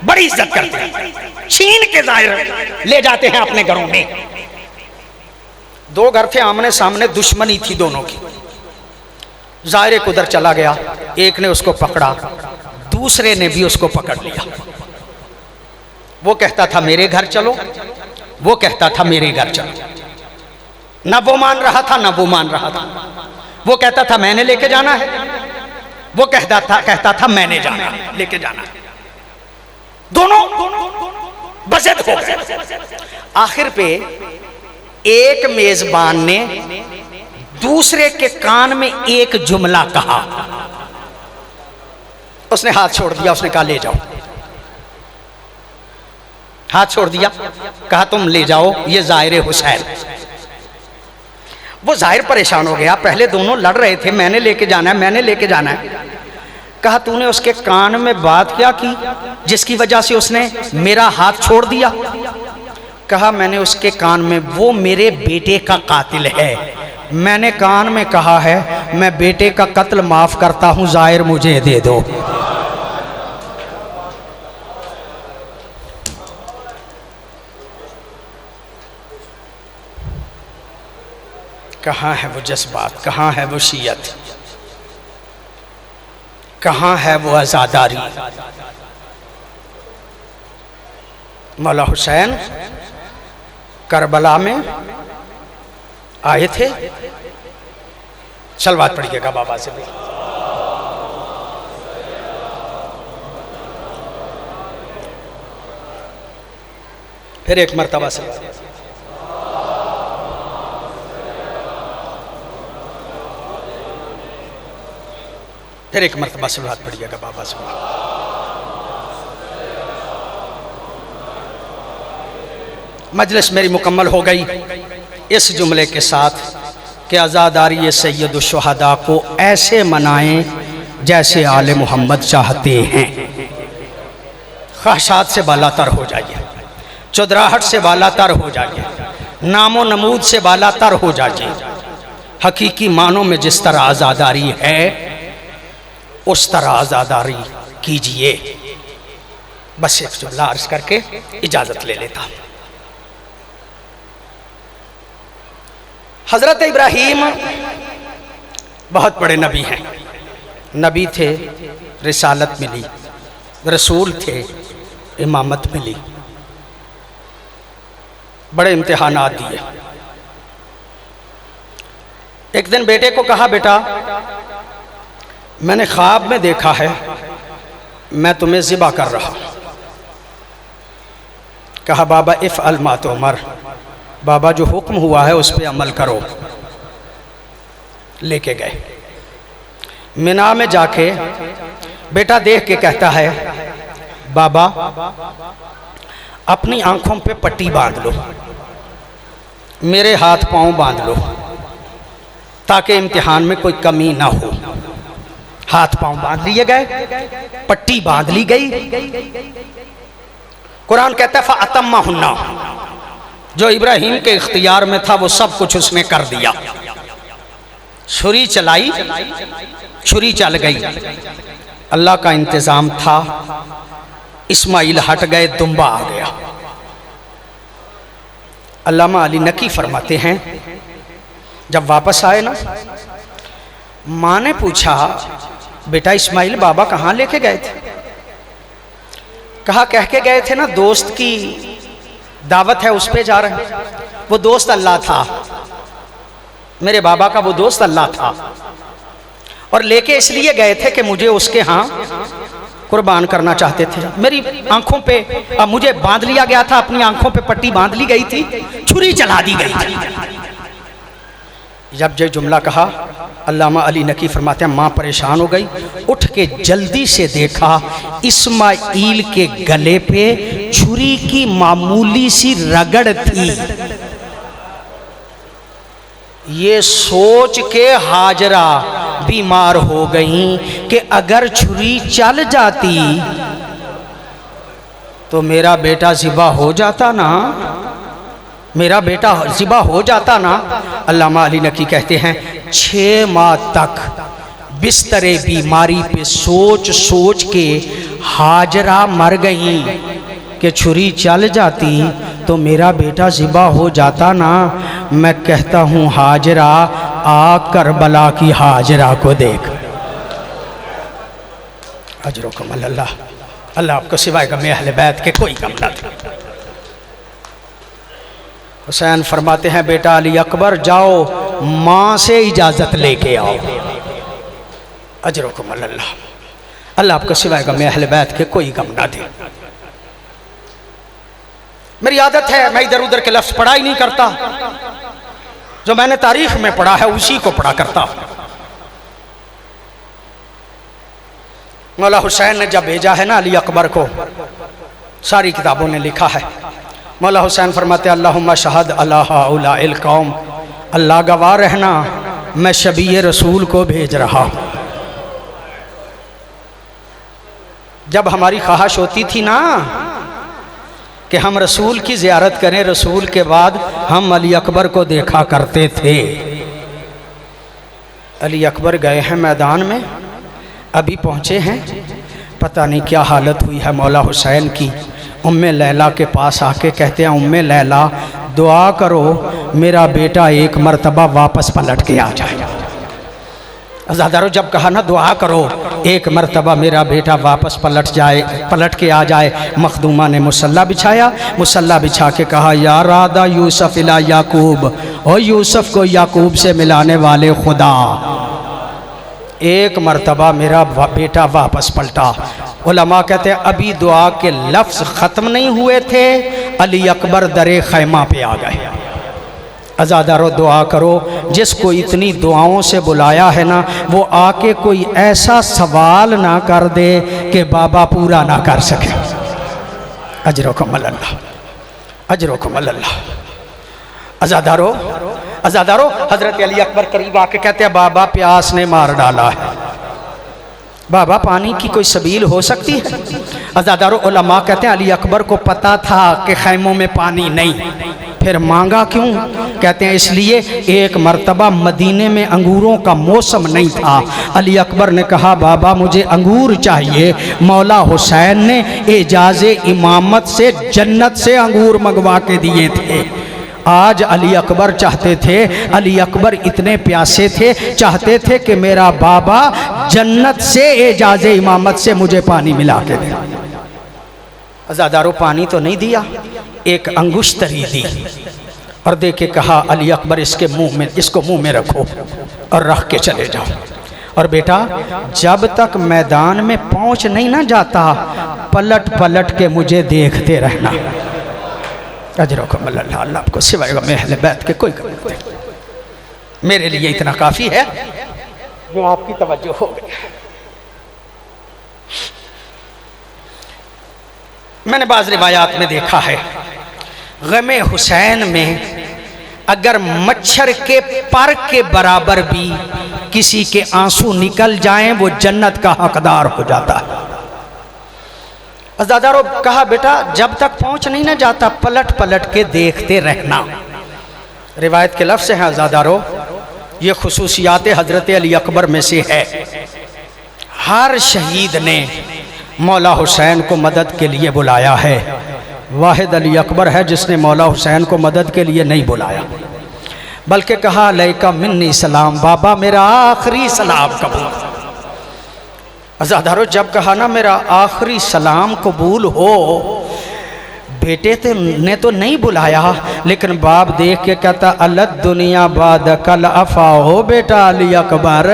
बड़ी इज्जत करते हैं। छीन के जायर ले जाते हैं अपने घरों में। 2 घर थे आमने सामने, दुश्मनी थी दोनों की। जायर एक उधर चला गया, एक ने उसको पकड़ा, दूसरे ने भी उसको पकड़ लिया। वो कहता था मेरे घर चलो, वो कहता था मेरे घर चलो। न वो मान रहा था, न वो मान रहा था। वो कहता था मैंने लेके जाना है, वो कहता था मैंने जाना है, लेके जाना है। दोनों बज़द हो गए। आखिर पे एक मेजबान ने दूसरे के कान में एक जुमला कहा। उसने हाथ छोड़ दिया, उसने कहा ले जाओ। हाथ छोड़ दिया, कहा तुम ले जाओ, ये जाहिर हुसैन। वो जाहिर परेशान हो गया। पहले दोनों लड़ रहे थे, मैंने लेके जाना है, मैंने लेके जाना है। कहा तूने उसके कान में बात क्या की जिसकी वजह से उसने मेरा हाथ छोड़ दिया? कहा मैंने उसके कान में, वो मेरे बेटे का कातिल है, मैंने कान में कहा है मैं बेटे का कत्ल माफ करता हूं, जाहिर मुझे दे दो। कहाँ है वो जज्बात, कहाँ है वो शीयत, कहाँ है वो आज़ादारी। मौला हुसैन करबला में आए थे। सलवात पढ़िएगा बाबा से भी। फिर एक मर्तबा से फिर एक मर्तबा सलवात पढ़िएगा बाबा से। मजलिस मेरी मुकम्मल हो गई इस जुमले के साथ कि आज़ादारी सैयद शुहदा को ऐसे मनाएं जैसे आले मोहम्मद चाहते हैं। ख्वाहिशात से बालातर हो जाइए, चुदराहट से बालातर हो जाइए, नामो नमूद से बालातर हो जाइए। हकीकी मानों में जिस तरह आज़ादारी है उस तरह आज़ादारी कीजिए। बस एक जुमला अर्ज करके इजाज़त ले लेता हूँ। हज़रत इब्राहीम बहुत बड़े नबी हैं। नबी थे, रिसालत मिली, रसूल थे, इमामत मिली, बड़े इम्तिहानात दिए। एक दिन बेटे को कहा, बेटा मैंने ख्वाब में देखा है मैं तुम्हें ज़िबा कर रहा। कहा बाबा इफ़ अलमा तो उमर, बाबा जो हुक्म हुआ है उस पर अमल करो। लेके गए मिना में जाके बेटा देख के कहता है बाबा अपनी आंखों पे पट्टी बांध लो, मेरे हाथ पांव बांध लो ताकि इम्तिहान में कोई कमी ना हो। हाथ पांव बांध लिए गए, पट्टी बांध ली गई। कुरान कहता है फ़अतम्मा हुन्ना, जो इब्राहीम के इख्तियार में था वो सब कुछ उसने कर दिया। छुरी चलाई, छुरी चल गई, अल्लाह का इंतजाम था। इस्माइल हट गए, दुम्बा आ गया। अल्लामा अली नकी फरमाते हैं जब वापस आए ना, माँ ने पूछा बेटा इस्माइल बाबा कहाँ लेके गए थे? कहा कह के गए थे ना दोस्त की दावत है उस पे जा रहे हैं। वो दोस्त अल्लाह था, मेरे बाबा का वो दोस्त अल्लाह था, और लेके इसलिए गए थे कि मुझे उसके यहाँ कुर्बान करना चाहते थे। मेरी आंखों पे मुझे बांध लिया गया था, अपनी आंखों पे पट्टी बांध ली गई थी, छुरी चला दी गई थी। जब ये जुमला कहा अल्लामा अली नकी फरमाते हैं माँ परेशान हो गई, उठ के जल्दी से देखा इस्माइल के गले पे छुरी की मामूली सी रगड़ थी। ये सोच के हाजरा बीमार हो गई कि अगर छुरी चल जाती तो मेरा बेटा ज़िबा हो जाता ना, मेरा बेटा ज़िबा हो जाता ना। अल्लामा अली नकी कहते हैं 6 माह तक बिस्तरे बीमारी पे सोच सोच के हाजरा मर गई कि छुरी चल जाती तो मेरा बेटा ज़िबा हो जाता ना। मैं कहता हूँ हाजरा आ करबला की हाजरा को देख। अजरुकुम अल्लाह, अल्लाह आपको सिवाय गम अहले बैत के कोई गम न था। हुसैन फरमाते हैं बेटा अली अकबर जाओ माँ से इजाज़त लेके आओ। अजरुकुम अल्लाह, अल्लाह आपको सिवाय गम अहले बैत के कोई गम ना दे। मेरी आदत है मैं इधर उधर के लफ्ज़ पढ़ा ही नहीं करता, जो मैंने तारीख में पढ़ा है उसी को पढ़ा करता। मौला हुसैन ने जब भेजा है ना अली अकबर को, सारी किताबों ने लिखा है, मौला हुसैन फरमाते अल्लाहुम्मा शहद अला हाउलाइल कौम, अल्लाह गवाह रहना मैं शबी रसूल को भेज रहा हूँ। जब हमारी ख्वाहिश होती थी ना कि हम रसूल की ज़ियारत करें, रसूल के बाद हम अली अकबर को देखा करते थे। अली अकबर गए हैं मैदान में, अभी पहुँचे हैं, पता नहीं क्या हालत हुई है मौला हुसैन की। उम्मे लैला के पास आके कहते हैं उम्मे लैला दुआ करो मेरा बेटा एक मर्तबा वापस पलट के आ जाए। अज़ादारों, जब कहा ना दुआ करो एक मर्तबा मेरा बेटा वापस पलट के आ जाए, मखदूमा ने मुसल्ला बिछाया। मुसल्ला बिछा के कहा, या रादा यूसुफ इला याकूब, ओ यूसुफ को याकूब से मिलाने वाले खुदा, एक मर्तबा मेरा बेटा वापस पलटा। उलमा कहते हैं अभी दुआ के लफ्ज़ ख़त्म नहीं हुए थे, अली अकबर दरे खैमा पे आ गए। अज़ादारों, दुआ करो, जिसको इतनी दुआओं से बुलाया है ना, वो आके कोई ऐसा सवाल ना कर दे कि बाबा पूरा ना कर सके। अजरुकुम अल्लाह, अजरुकुम अल्लाह। अज़ादारों, हज़रत अली अकबर करीब आके कहते हैं, बाबा प्यास ने मार डाला है, बाबा पानी की कोई सबील हो सकती है? अज़ादारों, उलमा कहते हैं अली अकबर को पता था कि खैमों में पानी नहीं, फिर मांगा क्यों? कहते हैं इसलिए एक मर्तबा मदीने में अंगूरों का मौसम नहीं था। अली अकबर ने कहा, बाबा मुझे अंगूर चाहिए। मौला हुसैन ने एजाज़े इमामत से जन्नत से अंगूर मंगवा के दिए थे। आज अली अकबर चाहते थे, अली अकबर इतने प्यासे थे, चाहते थे कि मेरा बाबा जन्नत से एजाज़े इमामत से मुझे पानी मिला के दे। अज़ादारों, पानी तो नहीं दिया, एक अंगुश्तरी दी और दे के कहा, अली अकबर इसको मुंह में रखो और रख के चले जाओ। और बेटा, जब तक मैदान में पहुंच नहीं ना जाता, पलट पलट के मुझे देखते रहना। अजरुकुम अल्लाह, अल्लाह आपको सिवाय अहले बैत के कोई कमी नहीं। मेरे लिए इतना काफ़ी है जो आपकी तवज्जो हो गई। मैंने बाज़ रिवायात में देखा है, गमे हुसैन में अगर मच्छर के पर के बराबर भी किसी के आंसू निकल जाएं, वो जन्नत का हकदार हो जाता है। अज़ादारों, कहा बेटा जब तक पहुंच नहीं ना जाता, पलट पलट के देखते रहना। रिवायत के लफ्ज़ हैं अज़ादारों, ये खुसूसियात हज़रत अली अकबर में से है। हर शहीद ने मौला हुसैन को मदद के लिए बुलाया है, वाहिद अली अकबर है जिसने मौला हुसैन को मदद के लिए नहीं बुलाया, बल्कि कहा लैका मिन्नी सलाम, बाबा मेरा आखिरी सलाम कबूल। अज़ादारों, जब कहा ना मेरा आखिरी सलाम कबूल हो, बेटे ने तो नहीं बुलाया, लेकिन बाप देख के कहता, अलद दुनिया बाद कल अफा हो बेटा अली अकबर,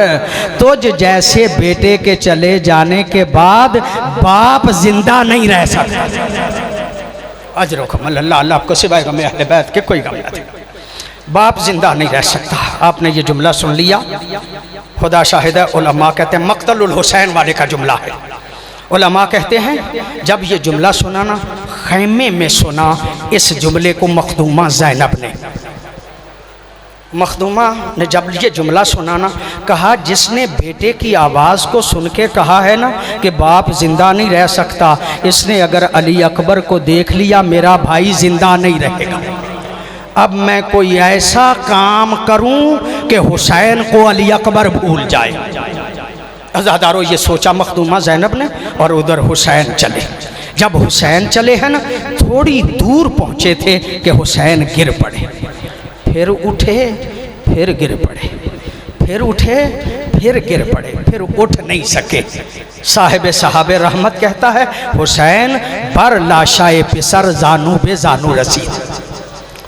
तुझ जैसे बेटे के चले जाने के बाद बाप जिंदा नहीं रह सकता। अजरुकुम अल्लाह, अल्लाह आपको सिवाय गम अहले बैत के कोई गम नहीं, बाप जिंदा नहीं रह सकता। आपने ये जुमला सुन लिया, खुदा शाहिद है। उलमा कहते हैं मक्तलुल हुसैन वाले का जुमला है। उलमा कहते हैं जब ये जुमला सुना ना, खैमे में सुना इस जुमले को मखदूमा ज़ैनब ने। मखदूमा ने जब ये जुमला सुना ना, कहा जिसने बेटे की आवाज़ को सुन के कहा है ना कि बाप ज़िंदा नहीं रह सकता, इसने अगर अली अकबर को देख लिया, मेरा भाई ज़िंदा नहीं रहेगा। अब मैं कोई ऐसा काम करूं कि हुसैन को अली अकबर भूल जाए। अज़ादारों, ये सोचा मखदूमा ज़ैनब ने, और उधर हुसैन चले। जब हुसैन चले हैं ना, थोड़ी दूर पहुँचे थे कि हुसैन गिर पड़े, फिर उठे, फिर गिर पड़े, फिर उठे, फिर गिर पड़े, फिर उठ नहीं सके। साहिब साहब रहमत कहता है, हुसैन बर लाशाए पिसर जानू बे जानू रसीद।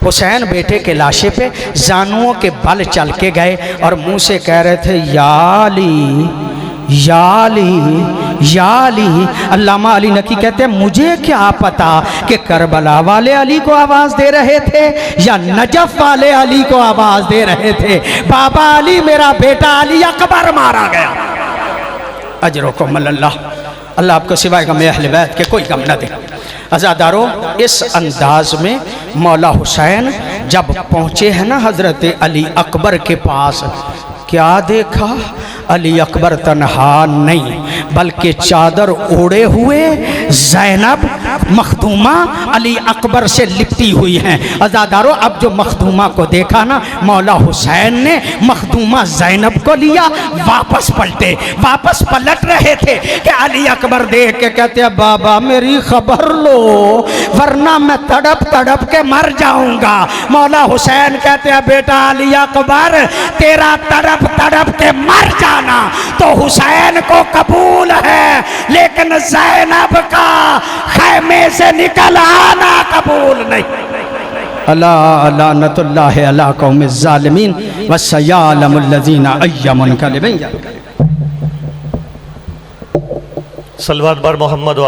हुसैन बेटे के लाशे पे जानुओं के बल चल के गए और मुंह से कह रहे थे, या अली या अली या अली। अल्लामा अली नकी कहते हैं, मुझे क्या पता कि करबला वाले अली को आवाज़ दे रहे थे या नजफ वाले अली को आवाज़ दे रहे थे। बाबा अली, मेरा बेटा अली अकबर मारा गया। अजरुकुम अल्लाह, अल्लाह आपको सिवाय गम अहले बैत के कोई गम न दे। अज़ादारों, इस अंदाज में मौला हुसैन जब पहुँचे हैं ना हज़रत अली अकबर के पास, क्या देखा? अली अकबर तन्हा नहीं, बल्कि चादर ओढ़े हुए ज़ैनब मखदूमा अली अकबर से लिपटी हुई हैं। अज़ादारों, अब जो मखदूमा को देखा ना, मौला हुसैन ने मखदूमा ज़ैनब को लिया, वापस पलटे, वापस पलट रहे थे कि अली अकबर देख के कहते हैं बाबा मेरी खबर लो वरना मैं तड़प तड़प के मर जाऊंगा। मौला हुसैन कहते हैं बेटा अली अकबर, तेरा तड़प तड़प के मर जाना तो हुसैन को कबूल है, लेकिन ज़ैनब का खैमे से निकल आना कबूल नहीं। अला लानतुल्लाहि अला कौमिज़ ज़ालिमीन व सयअलमुल लज़ीना अय्य मुनक़लिबिन। सल्लल्लाहु अलैहि मोहम्मद।